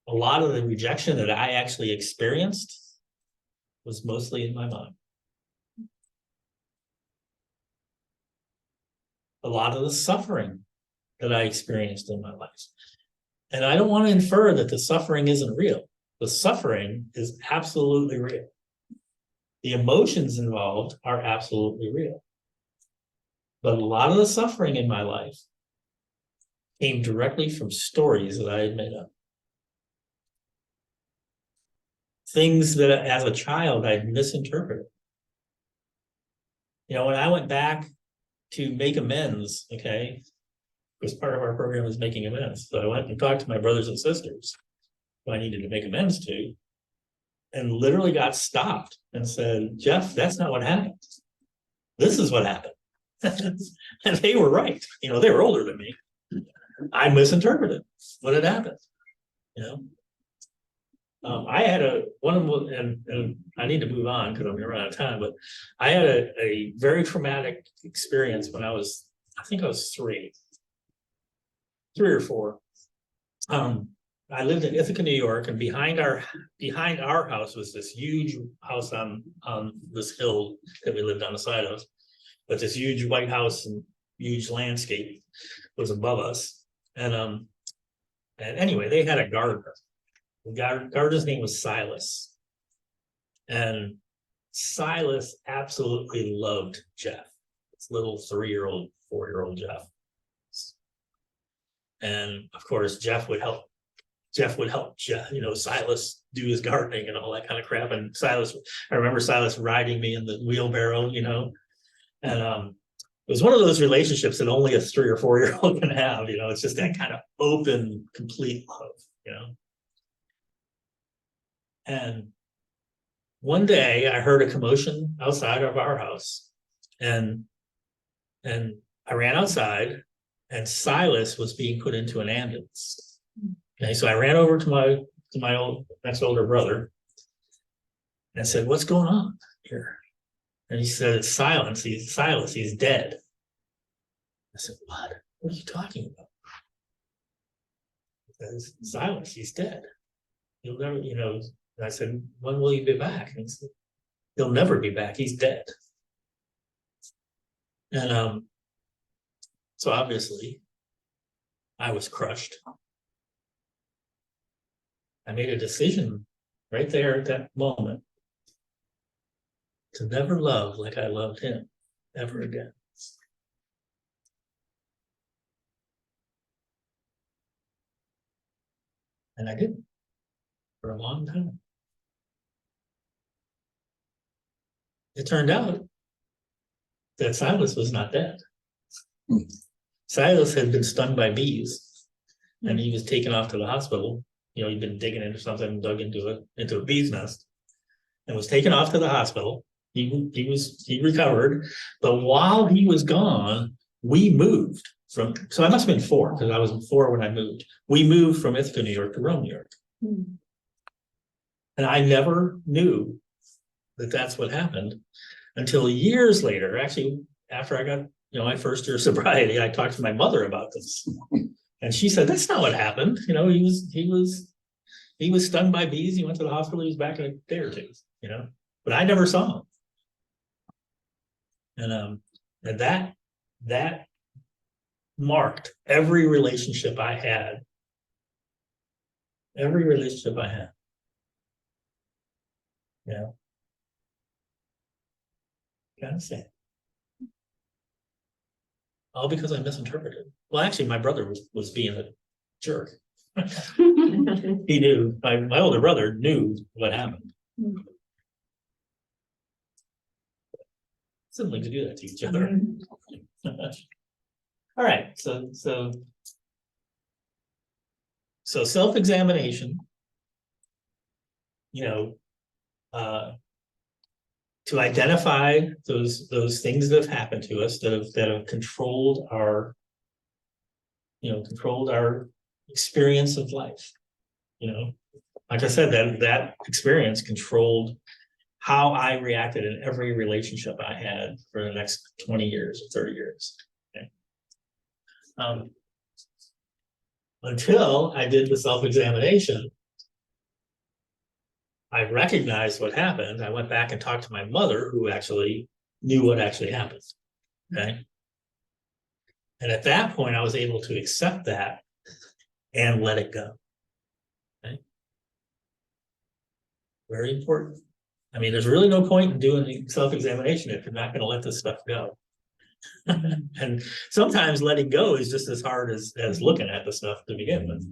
a lot of the rejection that I actually experienced was mostly in my mind. A lot of the suffering that I experienced in my life. And I don't want to infer that the suffering isn't real. The suffering is absolutely real. The emotions involved are absolutely real. But a lot of the suffering in my life came directly from stories that I had made up. Things that as a child I'd misinterpreted. You know, when I went back to make amends, okay, because part of our program is making amends. So I went and talked to my brothers and sisters who I needed to make amends to, and literally got stopped and said, "Jeff, that's not what happened. This is what happened." And they were right. You know, they were older than me. I misinterpreted what had happened. You know, I had one of them, and I need to move on because I'm going to run out of time. But I had a very traumatic experience when I think I was 3 or 4. I lived in Ithaca, New York, and behind our house was this huge house on this hill that we lived on the side of. But this huge white house and huge landscape was above us. And anyway, they had a gardener. The gardener's name was Silas. And Silas absolutely loved Jeff. This little 3-year-old, 4-year-old Jeff. And of course, Jeff would help, you know, Silas do his gardening and all that kind of crap. And I remember Silas riding me in the wheelbarrow, you know. And it was one of those relationships that only a 3 or 4-year-old can have, you know. It's just that kind of open, complete love, you know. And one day I heard a commotion outside of our house, and I ran outside, and Silas was being put into an ambulance. Okay, so I ran over to my next older brother and said, "What's going on here?" And he said, "It's Silas. He's dead." I said, "What? What are you talking about?" He says, "Silas, he's dead. He'll never, you know." And I said, "When will he be back?" And he said, "He'll never be back. He's dead." And so obviously I was crushed. I made a decision right there at that moment to never love like I loved him ever again. And I didn't for a long time. It turned out that Silas was not dead. Silas had been stung by bees, and he was taken off to the hospital. You know, he'd been digging into something, dug into a bee's nest, and was taken off to the hospital. He recovered, but while he was gone, we moved from. So I must have been 4 because I was 4 when I moved. We moved from Ithaca, New York, to Rome, New York, and I never knew that that's what happened until years later. Actually, after I got my first year of sobriety, I talked to my mother about this, and she said, "That's not what happened. You know, he was stung by bees. He went to the hospital. He was back in a day or 2. You know, but I never saw him." And that marked every relationship I had. Every relationship I had. Yeah. Gotta say. All because I misinterpreted. Well, actually, my brother was being a jerk. He knew, my older brother knew what happened. Siblings to do that to each other. All right, so self-examination, to identify those things that have happened to us that have controlled our experience of life. Like I said, that experience controlled how I reacted in every relationship I had for the next 20 years or 30 years. Okay. Until I did the self-examination, I recognized what happened. I went back and talked to my mother, who actually knew what actually happened. Okay. And at that point, I was able to accept that and let it go. Okay. Very important. I mean, there's really no point in doing the self-examination if you're not going to let this stuff go. And sometimes letting go is just as hard as looking at the stuff to begin with.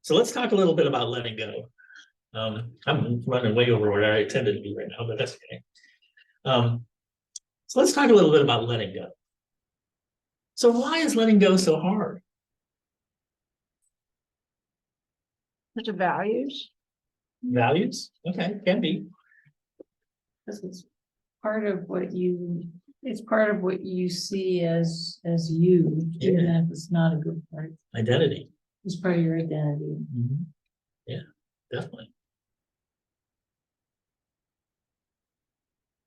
So let's talk a little bit about letting go. I'm running way over where I intended to be right now, but that's okay. So let's talk a little bit about letting go. So why is letting go so hard? Such a values. Values? Okay, can be. Because it's part of what you see as you, even Yeah. if it's not a good part. Identity. It's part of your identity. Mm-hmm. Yeah, definitely.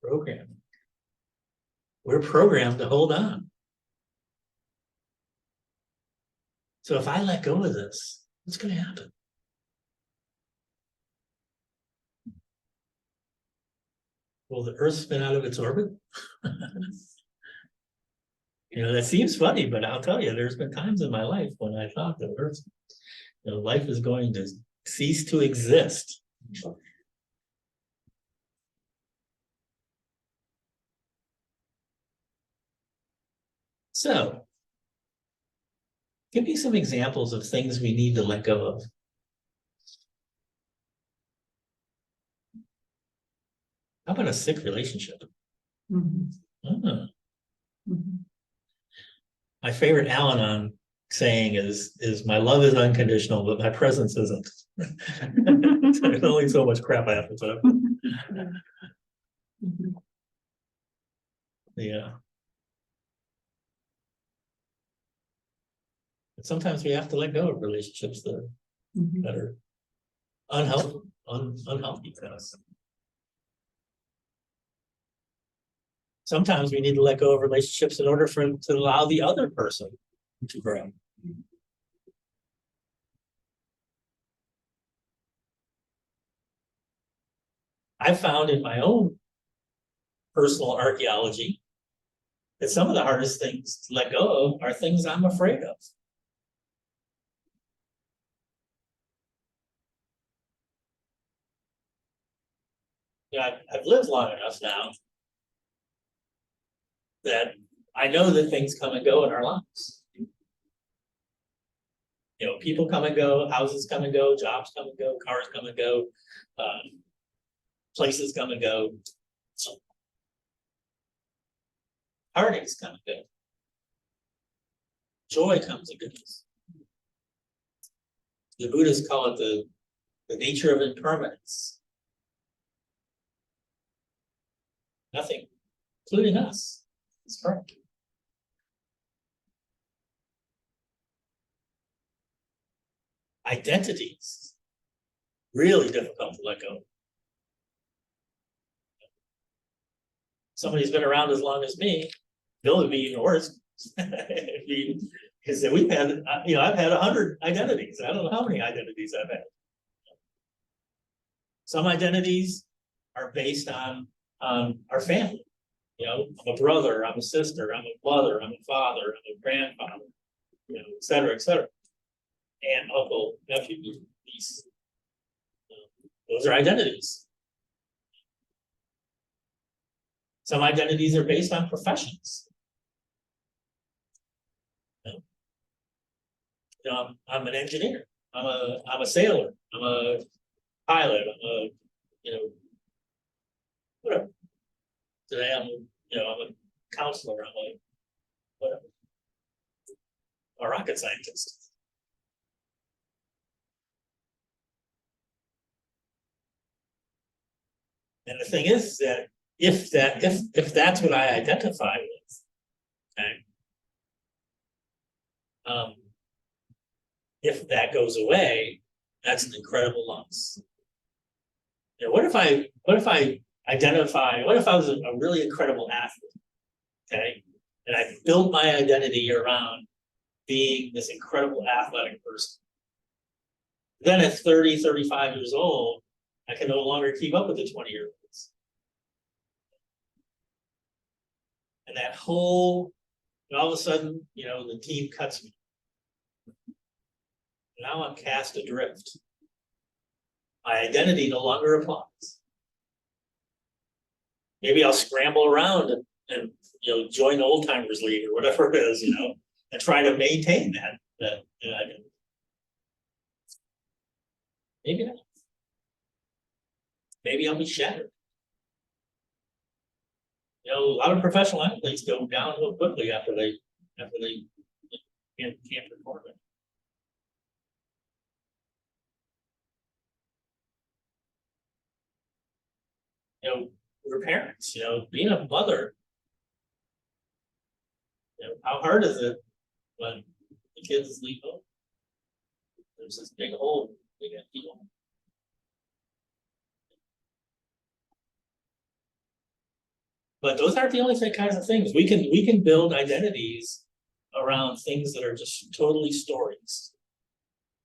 Programming. We're programmed to hold on. So if I let go of this, what's going to happen? Will the Earth spin out of its orbit? That seems funny, but I'll tell you, there's been times in my life when I thought that Earth, life is going to cease to exist. So, give me some examples of things we need to let go of. How about a sick relationship? Mhm. Ah, Mhm. my favorite Al-Anon saying is my love is unconditional, but my presence isn't. There's only so much crap I have to put up with. Yeah. But sometimes we have to let go of relationships that are unhealthy, unhealthy for us. Sometimes we need to let go of relationships in order to allow the other person to grow. I found in my own personal archaeology that some of the hardest things to let go of are things I'm afraid of. Yeah, I've lived long enough now that I know that things come and go in our lives. You know, people come and go, houses come and go, jobs come and go, cars come and go, places come and go. Heartaches come and go. Joy comes and goes. The Buddhists call it the nature of impermanence. Nothing, including us, is permanent. Identities, really difficult to let go. Somebody's been around as long as me, Bill would be even worse. Because we've had, I've had 100 identities. I don't know how many identities I've had. Some identities are based on our family. You know, I'm a brother, I'm a sister, I'm a mother, I'm a father, I'm a grandfather, et cetera, et cetera. And uncle, nephew, niece. Those are identities. Some identities are based on professions. I'm an engineer. I'm a sailor. I'm a pilot. I'm a whatever. Today I'm a counselor. I'm a whatever. A rocket scientist. And the thing is that if that's what I identify with, okay, if that goes away, that's an incredible loss. You know, what if I identify? What if I was a really incredible athlete, okay, and I built my identity around being this incredible athletic person? Then at 30, 35 years old, I can no longer keep up with the 20-year-olds. And that whole, and all of a sudden, the team cuts me. Now I'm cast adrift. My identity no longer applies. Maybe I'll scramble around and join the old timers league or whatever it is, and try to maintain that identity. Maybe not. Maybe I'll be shattered. A lot of professional athletes go downhill quickly after they can't perform it. We're parents, being a mother, how hard is it when the kids leave home? There's this big hole, big empty hole. But those aren't the only kinds of things. We can build identities around things that are just totally stories.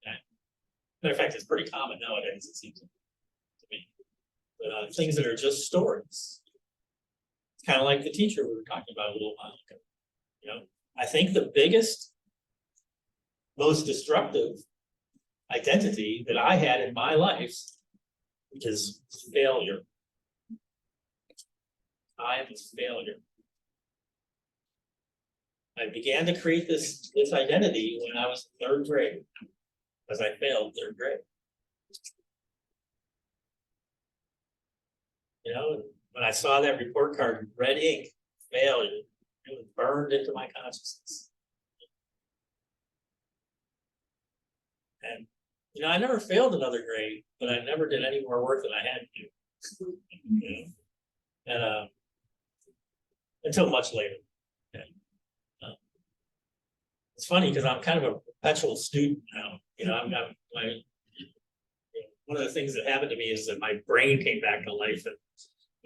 Okay? Matter of fact, it's pretty common nowadays, it seems to me. But, things that are just stories. It's kind of like the teacher we were talking about a little while ago. I think the biggest, most destructive identity that I had in my life is failure. I am a failure. I began to create this identity when I was in 3rd grade, because I failed 3rd grade. When I saw that report card in red ink, failure, it was burned into my consciousness. And, you know, I never failed another grade, but I never did any more work than I had to. You know? And until much later. Okay. It's funny because I'm kind of a perpetual student now. You know, one of the things that happened to me is that my brain came back to life, and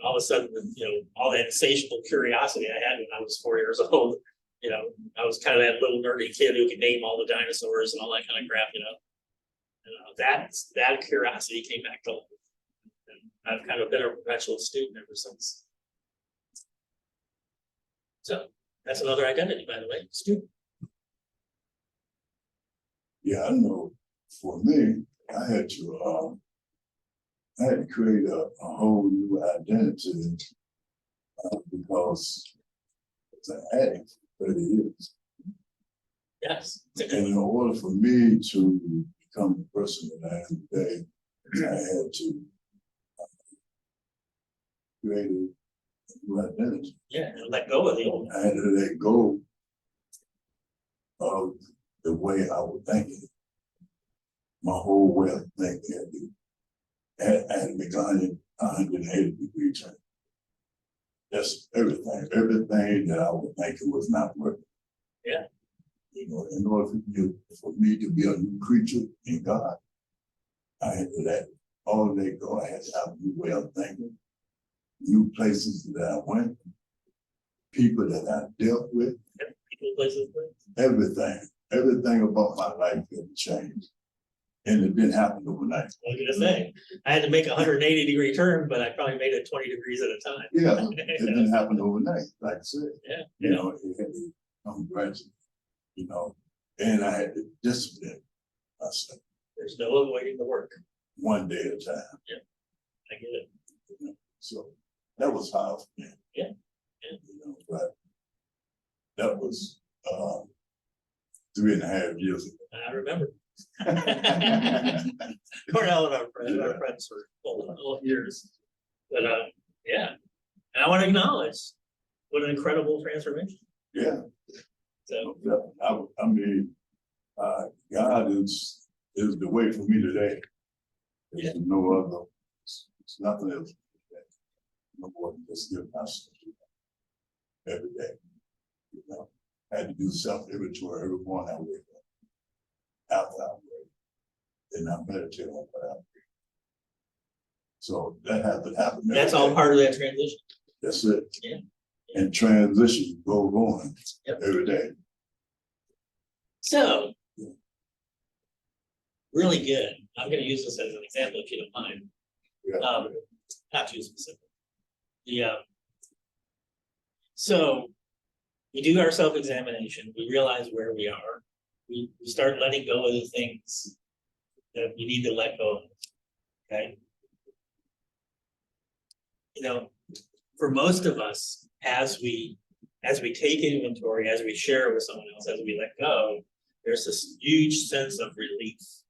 all of a sudden, you know, all that insatiable curiosity I had when I was 4 years old. You know, I was kind of that little nerdy kid who could name all the dinosaurs and all that kind of crap. You know, and that curiosity came back to life. And I've kind of been a perpetual student ever since. So that's another identity, by the way, student. Yeah, I know. For me, I had to create a whole new identity because it's an addict for 30 years. Yes. And in order for me to become the person that I am today, I had to create a new identity. Yeah, and let go of the old. I had to let go of the way I was thinking. My whole way of thinking had begun 180-degree turn. That's everything. Everything that I was thinking was not working. Yeah. You know, in order for me to be a new creature in God, I had to let all that go. I had to have a new way of thinking, new places that I went, people that I dealt with, People, places, everything about my life had changed. And it didn't happen overnight. I was gonna say, I had to make a 180-degree turn, but I probably made it 20 degrees at a time. Yeah, it didn't happen overnight, like I said. Yeah, You know, it had to come gradually, you know, and I had to discipline myself There's no avoiding the work. one day at a time. I get it. You know? So that was hard for me. Yeah. You know, but that was 3.5 years ago. I remember. Cornell and our friends for all years. But yeah. And I want to acknowledge what an incredible transformation. Yeah. So I mean, God is the way for me today. There's no other, it's nothing else. No more than just give myself every day. You know, I had to do self-inventory every morning I wake up. After I wake, then I meditate on what I read. So that had to happen. that's all part of that transition. That's it. Yeah. And transitions go on every day. So really good. I'm going to use this as an example if you don't mind. Yeah. Not too specific. So we do our self-examination. We realize where we are. We start letting go of the things that we need to let go of. Okay. You know, for most of us, as we take inventory, as we share with someone else, as we let go, there's this huge sense of release.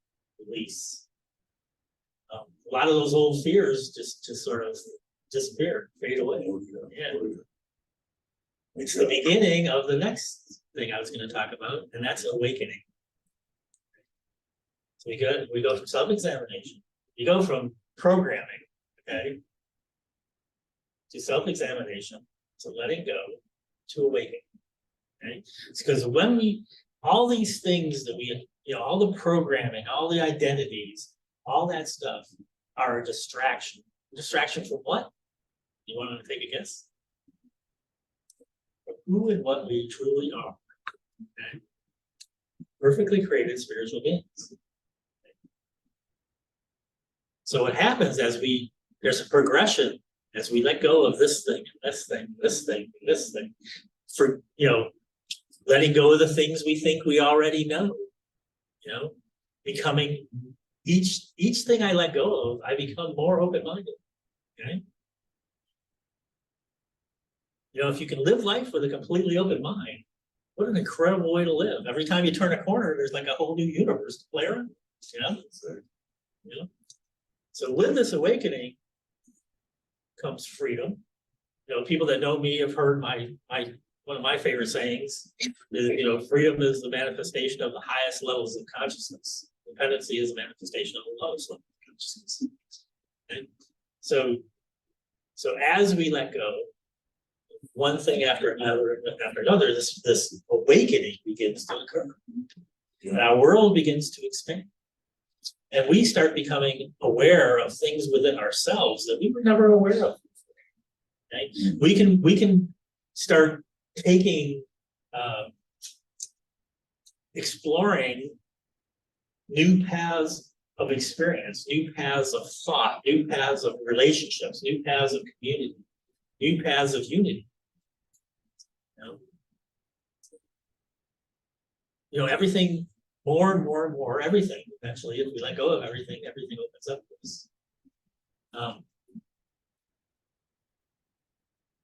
A lot of those old fears just sort of disappear, fade away. Yeah. It's the beginning of the next thing I was going to talk about, and that's awakening. So we go from self-examination. You go from programming, okay, to self-examination, to letting go, to awakening. Okay, it's because when all these things that all the programming, all the identities, all that stuff are a distraction. Distraction from what? You want to take a guess? Who and what we truly are. Okay. Perfectly created spiritual beings. So what happens there's a progression as we let go of this thing, this thing, this thing, this thing, for, letting go of the things we think we already know, becoming each thing I let go of, I become more open-minded. Okay. If you can live life with a completely open mind, what an incredible way to live. Every time you turn a corner, there's like a whole new universe to play around. So with this awakening comes freedom. People that know me have heard one of my favorite sayings is, freedom is the manifestation of the highest levels of consciousness. Dependency is a manifestation of the lowest level of consciousness. Okay? So as we let go, one thing after another, this awakening begins to occur. And our world begins to expand. And we start becoming aware of things within ourselves that we were never aware of. Okay? We can start taking, exploring new paths of experience, new paths of thought, new paths of relationships, new paths of community, new paths of unity. You know, everything, more and more and more, everything, eventually, if we let go of everything, everything opens up to us.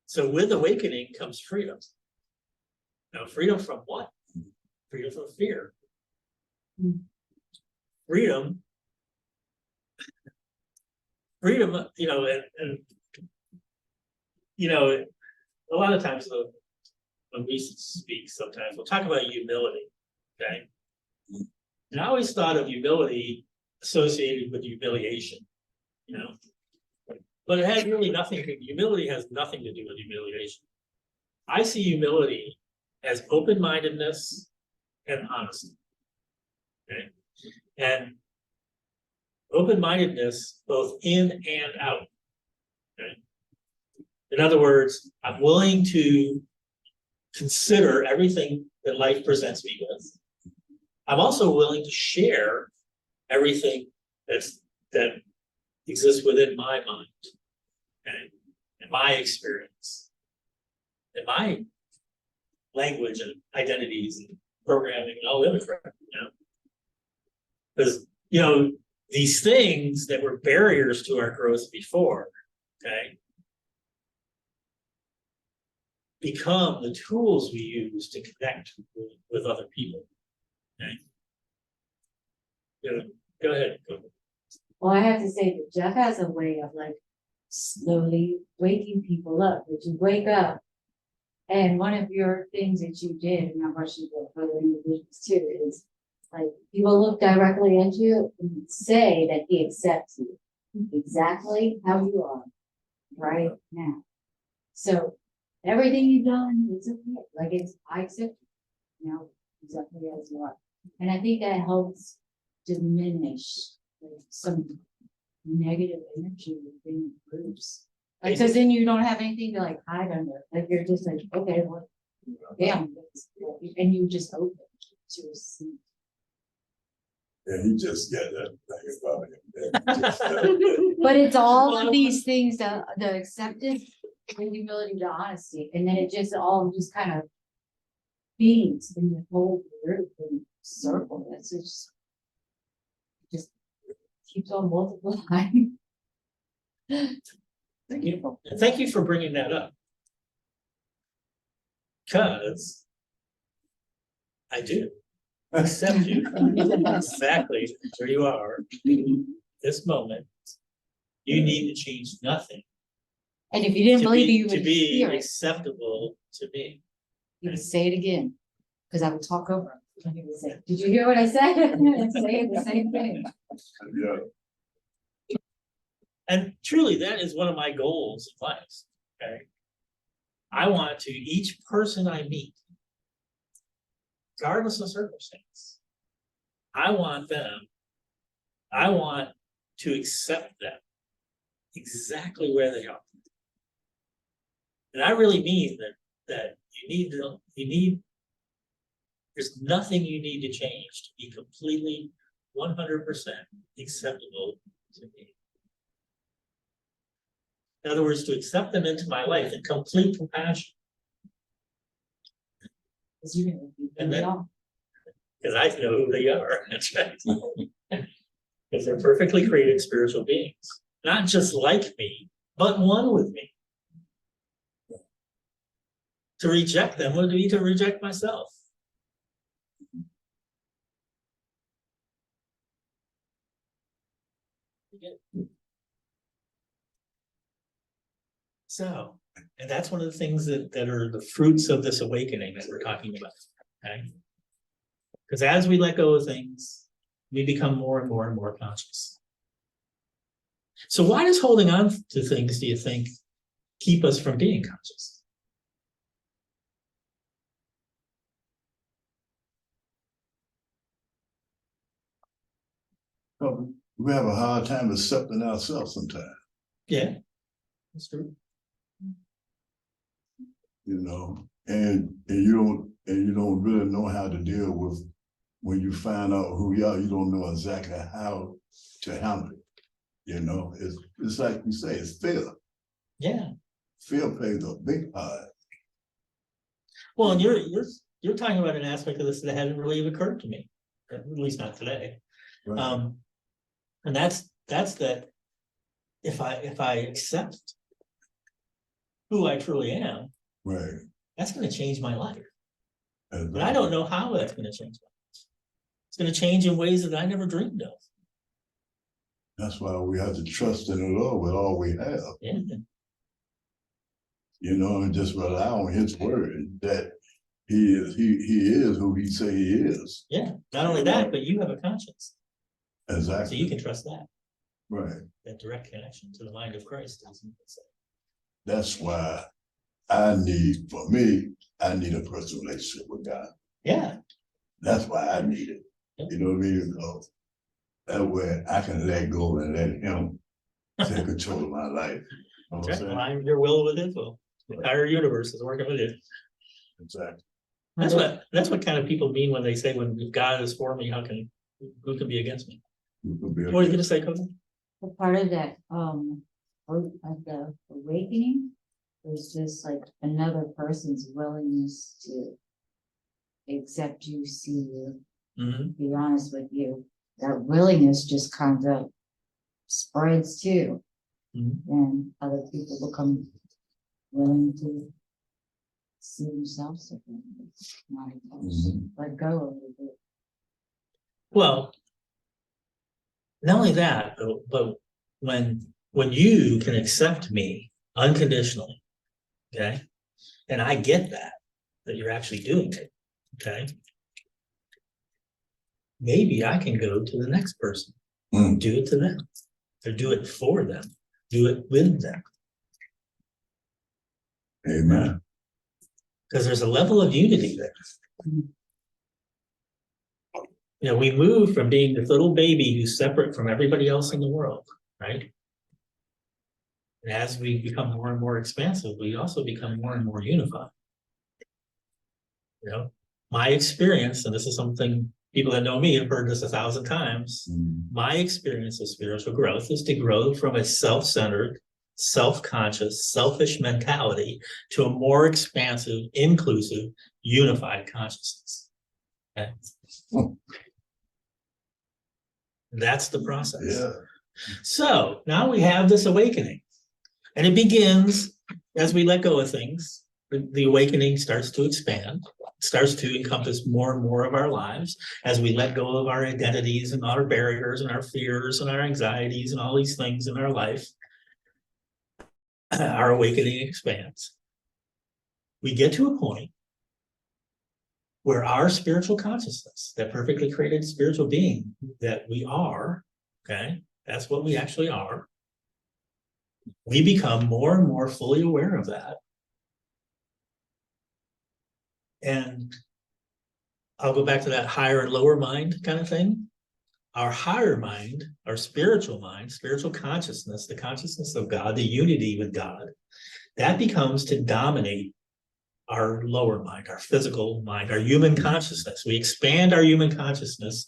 So with awakening comes freedom. Now, freedom from what? Freedom from fear. Freedom, you know, and you know, a lot of times when we speak, sometimes we'll talk about humility, okay? And I always thought of humility associated with humiliation, you know? But it has really humility has nothing to do with humiliation. I see humility as open-mindedness and honesty, okay? And open-mindedness both in and out, okay? In other words, I'm willing to consider everything that life presents me with. I'm also willing to share everything that exists within my mind, okay? And my experience, and my language and identities and programming and all the other crap, you know? Because, you know, these things that were barriers to our growth before, okay, become the tools we use to connect with other people. Okay. Go ahead. Well, I have to say that Jeff has a way of like slowly waking people up, that you wake up. And one of your things that you did, and I'm rushing to other individuals too, is like he will look directly at you and say that he accepts you exactly how you are right now. So everything you've done is okay. Like I accept you, you know, exactly as you are. And I think that helps diminish like, some negative energy within groups. Like, because then you don't have anything to like hide under. Like you're just like, okay, well, damn, and you just open to receive. Yeah, he just got that thing about him. But it's all of these things, the acceptance, the humility, the honesty, and then it just all just kind of feeds in the whole group and circle. It's just keeps on multiplying. Thank you. And thank you for bringing that up. Because I do accept you exactly where you are. This moment, you need to change nothing And if you didn't to believe it, be, you to would be hear it. acceptable to me. You would say it again, because I would talk over him. And he would say, "Did you hear what I said?" And say the same thing. Yeah, And truly, that is one of my goals in life. Okay. I want to, each person I meet, regardless of circumstance, I want to accept them exactly where they are. And I really mean that there's nothing you need to change to be completely 100% acceptable to me. In other words, to accept them into my life in complete compassion. Because you know, And then- know. Because I know who they are. That's right. Because they're perfectly created spiritual beings. Not just like me, but one with me. To reject them would be to reject myself. So, and that's one of the things that are the fruits of this awakening that we're talking about, okay? Because as we let go of things, we become more and more and more conscious. So why does holding on to things, do you think, keep us from being conscious? Well, we have a hard time accepting ourselves sometimes, Yeah, that's true. you know, and you don't really know how to deal with when you find out who you are, you don't know exactly how to handle it. You know, it's like you say, it's fear. Yeah. Fear plays a big part. Well, and you're talking about an aspect of this that hadn't really occurred to me, at least not today. Right? And that's that if I accept who I truly am, Right. that's going to change my life. And But I don't know how that's going to change my life. It's going to change in ways that I never dreamed of. that's why we have to trust in the Lord with all we have, Yeah. you know, and just rely on his word that he is who he say he is. Yeah. Not only that, but you have a conscience. So Exactly. you can trust that. Right. That direct connection to the mind of Christ. As you would say. That's why I need a personal relationship with God. Yeah. That's why I need it. You know what I mean? Because that way I can let go and let him take control of my life. You know what I'm saying? Align your will with his will. The entire universe is working with you. Exactly. That's what kind of people mean when they say, when God is for me, who can be against me? What are you gonna say, Cody? But part of that, of the awakening was just like another person's willingness to accept you, see you, Mm-hmm. be honest with you. That willingness just kind of spreads too. Mhm. And other people become willing to see themselves differently. Not Mhm. let go a little bit. Well, not only that, but when you can accept me unconditionally, okay, and I get that you're actually doing it, okay, maybe I can go to the next person, Mm. do it to them, or do it for them, do it with them, Amen. because there's a level of unity there. You know, we move from being this little baby who's separate from everybody else in the world, right? And as we become more and more expansive, we also become more and more unified. You know, my experience, and this is something people that know me have heard this 1,000 times. Mm. My experience of spiritual growth is to grow from a self-centered, self-conscious, selfish mentality to a more expansive, inclusive, unified consciousness. Okay? That's the process. Yeah. So now we have this awakening, and it begins as we let go of things. The awakening starts to expand, starts to encompass more and more of our lives as we let go of our identities and our barriers and our fears and our anxieties and all these things in our life. Our awakening expands. We get to a point where our spiritual consciousness, that perfectly created spiritual being that we are, okay, that's what we actually are. We become more and more fully aware of that. And I'll go back to that higher and lower mind kind of thing. Our higher mind, our spiritual mind, spiritual consciousness, the consciousness of God, the unity with God, that becomes to dominate our lower mind, our physical mind, our human consciousness. We expand our human consciousness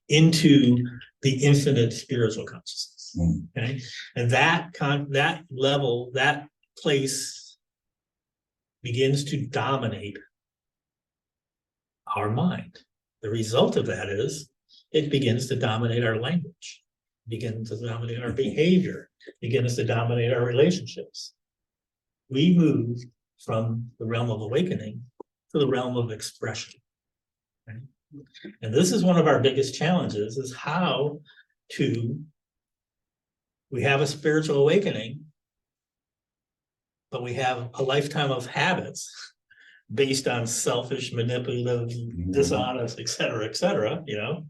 into the infinite spiritual consciousness. Okay, and that level, that place begins to dominate our mind. The result of that is it begins to dominate our language, begins to dominate our behavior, begins to dominate our relationships. We move from the realm of awakening to the realm of expression. Right? And this is one of our biggest challenges, is how we have a spiritual awakening, but we have a lifetime of habits based on selfish, manipulative, dishonest, et cetera, you know?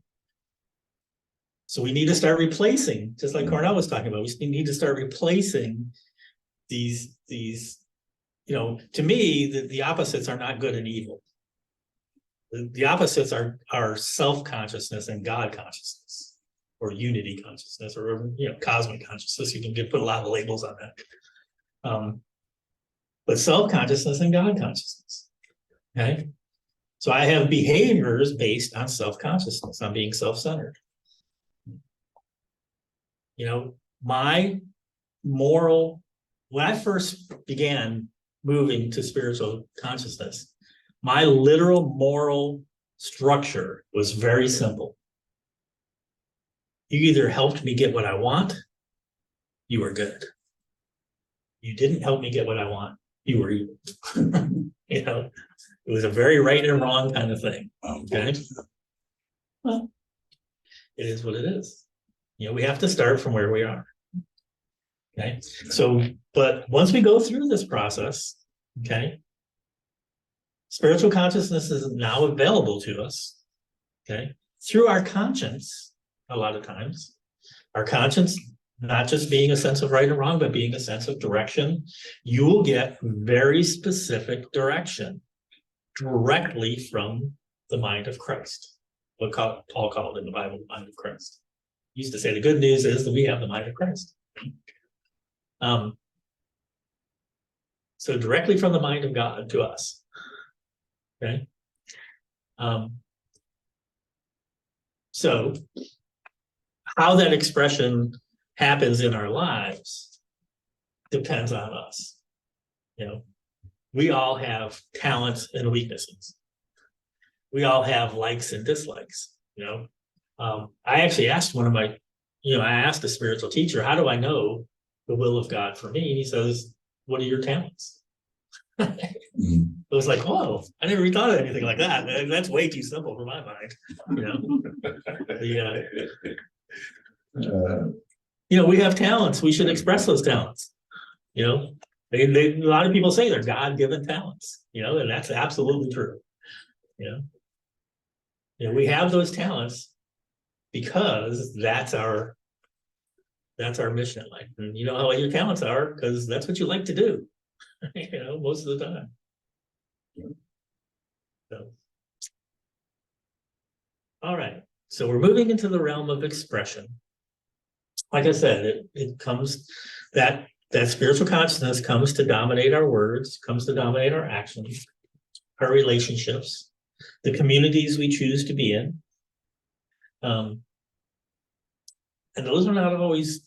So we need to start replacing, just like Cornell was talking about, we need to start replacing these, to me, the opposites are not good and evil. The opposites are self-consciousness and God consciousness, or unity consciousness, or cosmic consciousness. You can put a lot of labels on that. But self-consciousness and God consciousness. Okay. So I have behaviors based on self-consciousness, on being self-centered. My moral, when I first began moving to spiritual consciousness, my literal moral structure was very simple. You either helped me get what I want, you were good. You didn't help me get what I want, you were evil. It was a very right and wrong kind of thing. Okay. Well, it is what it is. We have to start from where we are. Okay. So, but once we go through this process, okay, spiritual consciousness is now available to us, okay, through our conscience, a lot of times. Our conscience, not just being a sense of right or wrong, but being a sense of direction. You will get very specific direction directly from the mind of Christ. What Paul called in the Bible the mind of Christ. He used to say the good news is that we have the mind of Christ. So directly from the mind of God to us. Okay. So how that expression happens in our lives depends on us. We all have talents and weaknesses. We all have likes and dislikes. I actually asked one of my, I asked a spiritual teacher, how do I know the will of God for me? And he says, what are your talents? It was like, whoa, I never even thought of anything like that. That's way too simple for my mind. We have talents. We should express those talents. A lot of people say they're God-given talents, and that's absolutely true. We have those talents because that's our mission in life. And you know how your talents are because that's what you like to do, most of the time. So, all right. So we're moving into the realm of expression. Like I said, it comes that spiritual consciousness comes to dominate our words, comes to dominate our actions, our relationships, the communities we choose to be in. And those are not always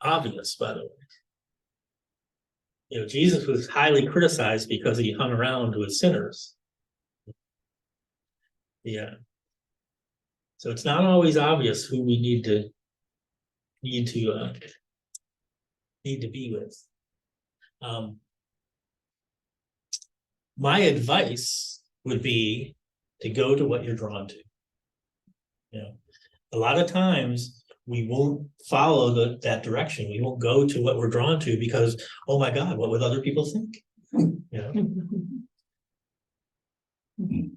obvious, by the way. Jesus was highly criticized because he hung around with sinners. Yeah. So it's not always obvious who we need to be with. My advice would be to go to what you're drawn to. A lot of times we won't follow that direction. We won't go to what we're drawn to because, oh my God, what would other people think?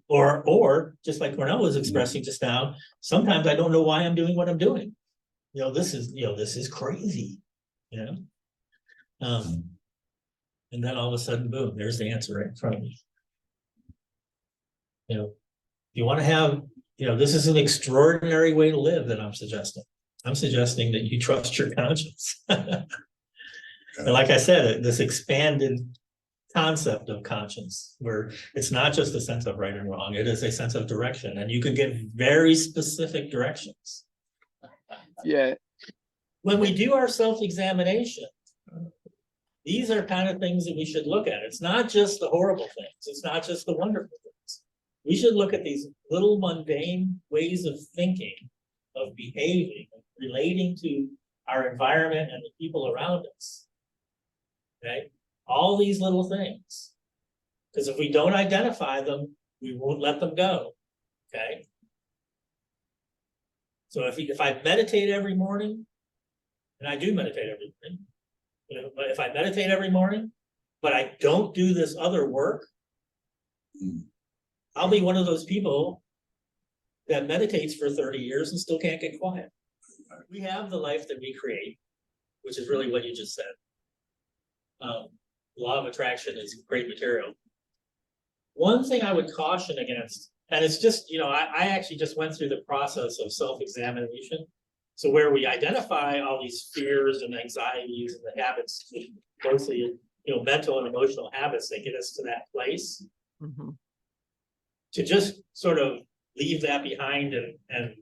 Or just like Cornell was expressing just now, sometimes I don't know why I'm doing what I'm doing. This is crazy. And then all of a sudden, boom, there's the answer right in front of me. You want to have, this is an extraordinary way to live that I'm suggesting. I'm suggesting that you trust your conscience. And like I said, this expanded concept of conscience, where it's not just a sense of right and wrong, it is a sense of direction, and you can get very specific directions. Yeah. When we do our self-examination, these are kind of things that we should look at. It's not just the horrible things. It's not just the wonderful things. We should look at these little mundane ways of thinking, of behaving, of relating to our environment and the people around us. Okay? All these little things. Because if we don't identify them, we won't let them go. Okay? So if I meditate every morning, and I do meditate every morning, but if I meditate every morning, but I don't do this other work, I'll be one of those people that meditates for 30 years and still can't get quiet. we have the life that we create, which is really what you just said. Law of attraction is great material. One thing I would caution against, and it's just, I actually just went through the process of self-examination. So where we identify all these fears and anxieties and the habits, mostly, mental and emotional habits that get us to that place. To just sort of leave that behind and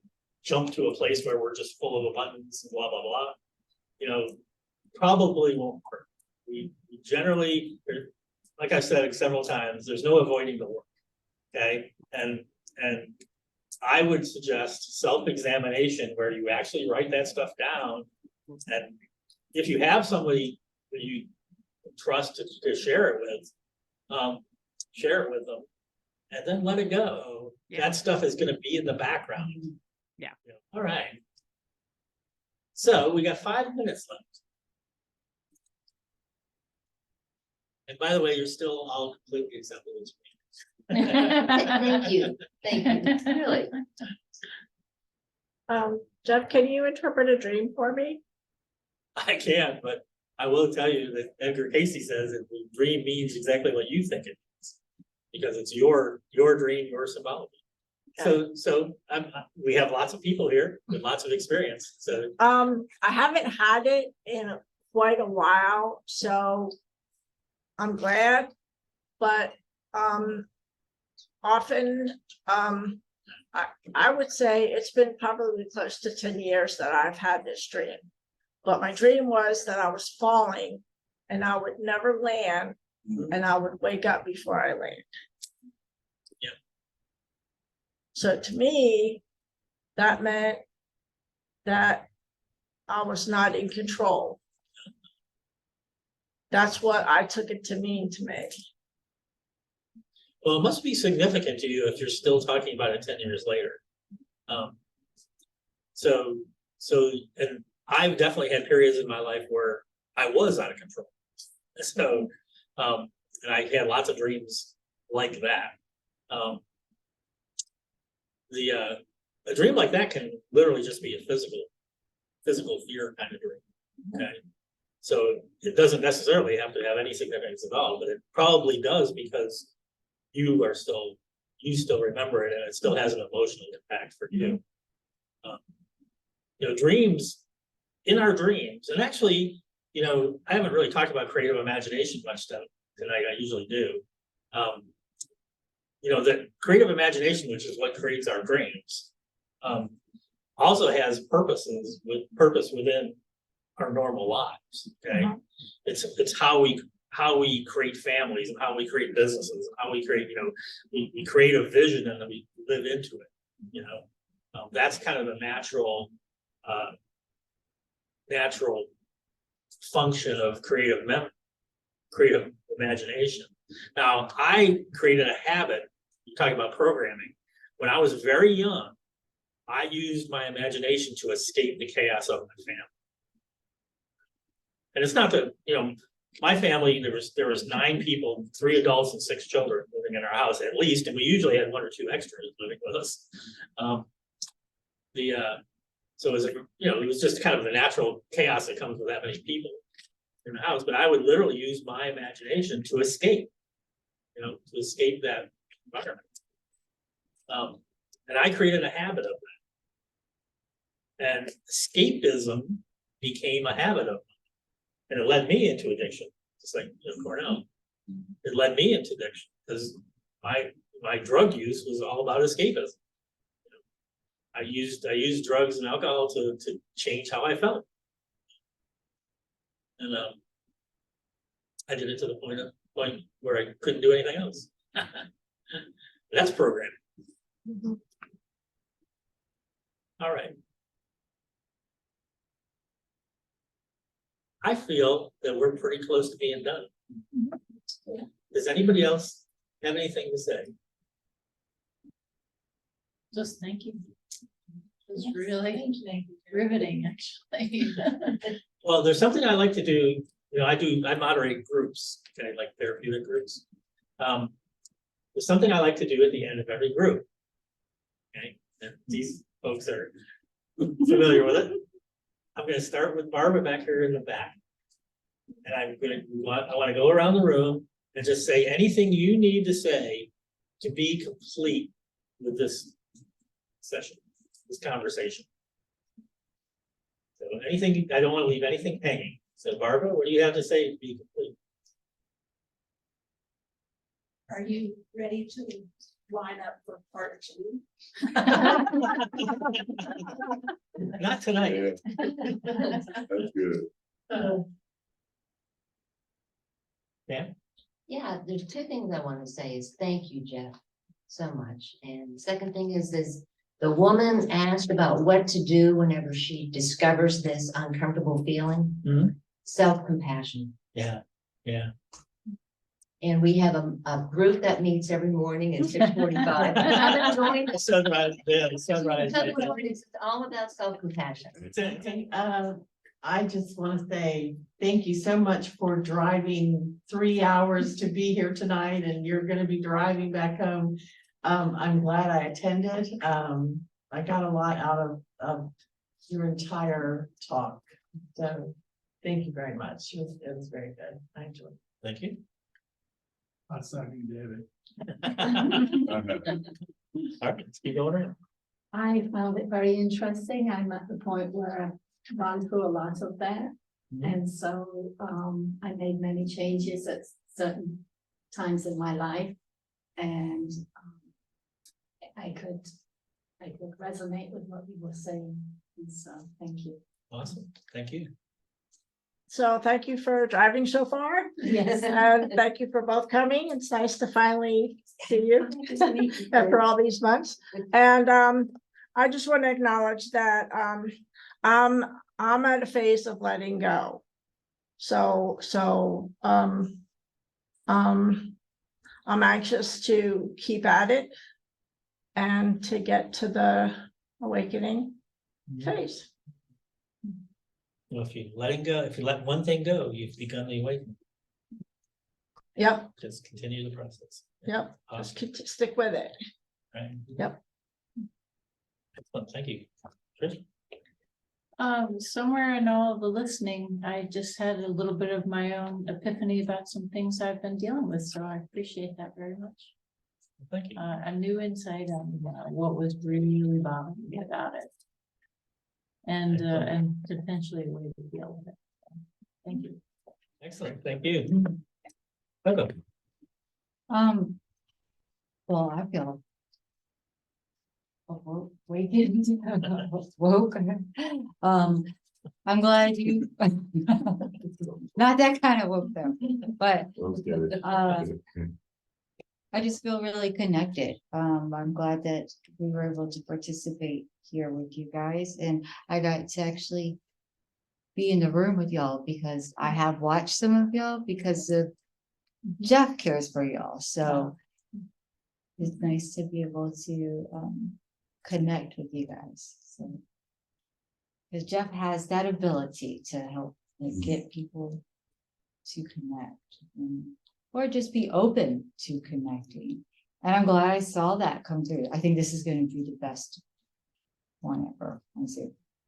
jump to a place where we're just full of abundance and blah, blah, blah, probably won't work. We generally, like I've said several times, there's no avoiding the work. Okay. And I would suggest self-examination where you actually write that stuff down. And if you have somebody that you trust to share it with, share it with them, and then let it go. Yeah. That stuff is going to be in the background. Yeah. All right. So we got 5 minutes left. And by the way, you're still all completely acceptable to me. Thank you, really. Jeff, can you interpret a dream for me? I can't, but I will tell you that Edgar Casey says that the dream means exactly what you think it means, because it's your dream, your symbology. So we have lots of people here with lots of experience. So I haven't had it in quite a while, so I'm glad, but often I would say it's been probably close to 10 years that I've had this dream. But my dream was that I was falling and I would never land, and I would wake up before I land. Yeah. So to me, that meant that I was not in control. That's what I took it to mean to me. well, it must be significant to you if you're still talking about it 10 years later. And I've definitely had periods in my life where I was out of control. So, and I had lots of dreams like that. A dream like that can literally just be a physical fear kind of dream. Okay. So it doesn't necessarily have to have any significance at all, but it probably does because you still remember it and it still has an emotional impact for you. Dreams, in our dreams, and actually, I haven't really talked about creative imagination much tonight. I usually do. The creative imagination, which is what creates our dreams, also has purpose within our normal lives. Okay, it's how we create families and how we create businesses and how we create, we create a vision and then we live into it. That's kind of the natural function of creative imagination. Now, I created a habit. You're talking about programming. When I was very young, I used my imagination to escape the chaos of my family. And it's not that, my family, there was 9 people, 3 adults and 6 children living in our house at least, and we usually had 1 or 2 extras living with us. So it was it was just kind of the natural chaos that comes with that many people in the house. But I would literally use my imagination to escape, to escape that environment. And I created a habit of that. And escapism became a habit of mine. And it led me into addiction, just like Cornell. It led me into addiction because my drug use was all about escapism. I used drugs and alcohol to change how I felt, and I did it to the point where I couldn't do anything else. That's programming. All right. I feel that we're pretty close to being done. Does anybody else have anything to say? Just thank you. It was really riveting, actually. Well, there's something I like to do. I moderate groups, okay, like therapeutic groups. There's something I like to do at the end of every group. Okay, and these folks are familiar with it. I'm gonna start with Barbara back here in the back. And I wanna go around the room and just say anything you need to say to be complete with this session, this conversation. So anything, I don't wanna leave anything hanging. So Barbara, what do you have to say to be complete? Are you ready to line up for part 2? Not tonight. Yeah, that's good. Pam? Yeah, there's two things I want to say is thank you, Jeff, so much. And the second thing is the woman asked about what to do whenever she discovers this uncomfortable feeling. Mhm. Self-compassion. Yeah, yeah. And we have a group that meets every morning at 6:45. Sunrise, yeah, sunrise. It's all about self-compassion. I just want to say thank you so much for driving 3 hours to be here tonight, and you're gonna be driving back home. I'm glad I attended. I got a lot out of your entire talk. So thank you very much. It was very good. I enjoyed it. Thank you. I second David. All right, let's keep going around. I found it very interesting. I'm at the point where I've gone through a lot of that. Mhm. And so I made many changes at certain times in my life. And I could resonate with what you were saying. And so thank you. Awesome, thank you. So thank you for driving so far. Yes. And thank you for both coming. It's nice to finally see you after all these months. And I just want to acknowledge that I'm at a phase of letting go. So I'm anxious to keep at it and to get to the awakening phase. Well, if you let one thing go, you've begun the awakening. Yep, Just continue the process. yep, Awesome. just stick with it. Right. Yep. Excellent, thank you. Trish? Somewhere in all the listening, I just had a little bit of my own epiphany about some things I've been dealing with, so I appreciate that very much. Thank you. A new insight on what was really bothering me about it. And potentially a way to deal with it. So, thank you. Excellent, thank you. Okay. Well, I feel. Wakened, woke. I'm glad you. Not that kind of woke though, but I just feel really connected. I'm glad that we were able to participate here with you guys, and I got to actually be in the room with y'all because I have watched some of y'all because of Jeff cares for y'all. So it's nice to be able to connect with you guys. So because Jeff has that ability to help get people to connect or just be open to connecting. And I'm glad I saw that come through. I think this is going to be the best one ever.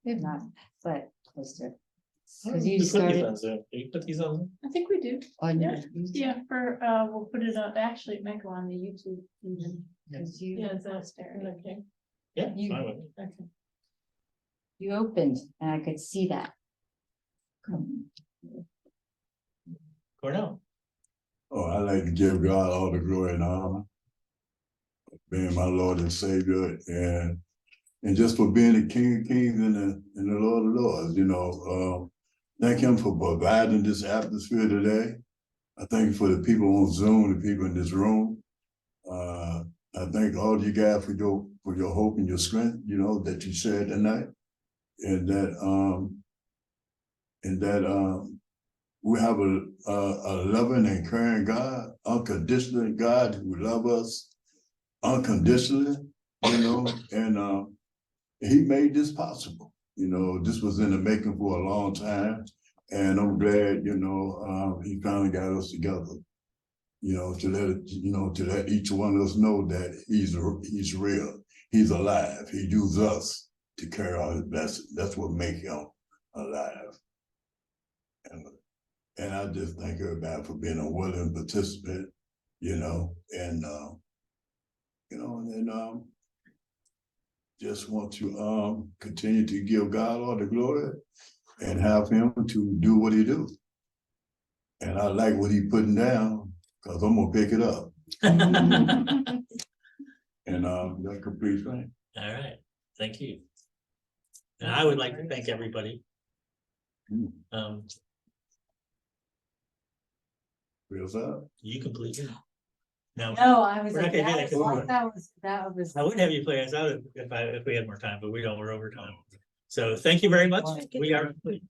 If not, but close to it. Because you Just put these started on Zoom. Do you put these on? I think we do. on your Yeah, we'll put it up. Actually, it might go on the YouTube. Even. because you Yeah, that's fair. Okay. Yeah, You- fine with me. Okay. you opened and I could see that. Cornell. Oh, I like to give God all the glory and honor. Being my Lord and Savior and just for being the King of Kings and the Lord of Lords, you know. Thank him for providing this atmosphere today. I thank you for the people on Zoom, the people in this room. I thank all of you guys for your hope and your strength, you know, that you shared tonight. And that we have a loving and caring God, unconditional God who loves us unconditionally, you know, and he made this possible. You know, this was in the making for a long time. And I'm glad, you know, he finally got us together, you know, to let each one of us know that he's real, he's alive, he used us to carry out his blessing. That's what makes him alive. And I just thank everybody for being a willing participant, and just want to continue to give God all the glory and have him to do what he do. And I like what he putting down, because I'm gonna pick it up. And that completes me. All right, thank you. And I would like to thank everybody. Feels up. You completely. No, No, I was We're like, not gonna do that, 'cause that was. I would have you play us out if we had more time, but we don't, we're over time. So thank you very much. We are complete.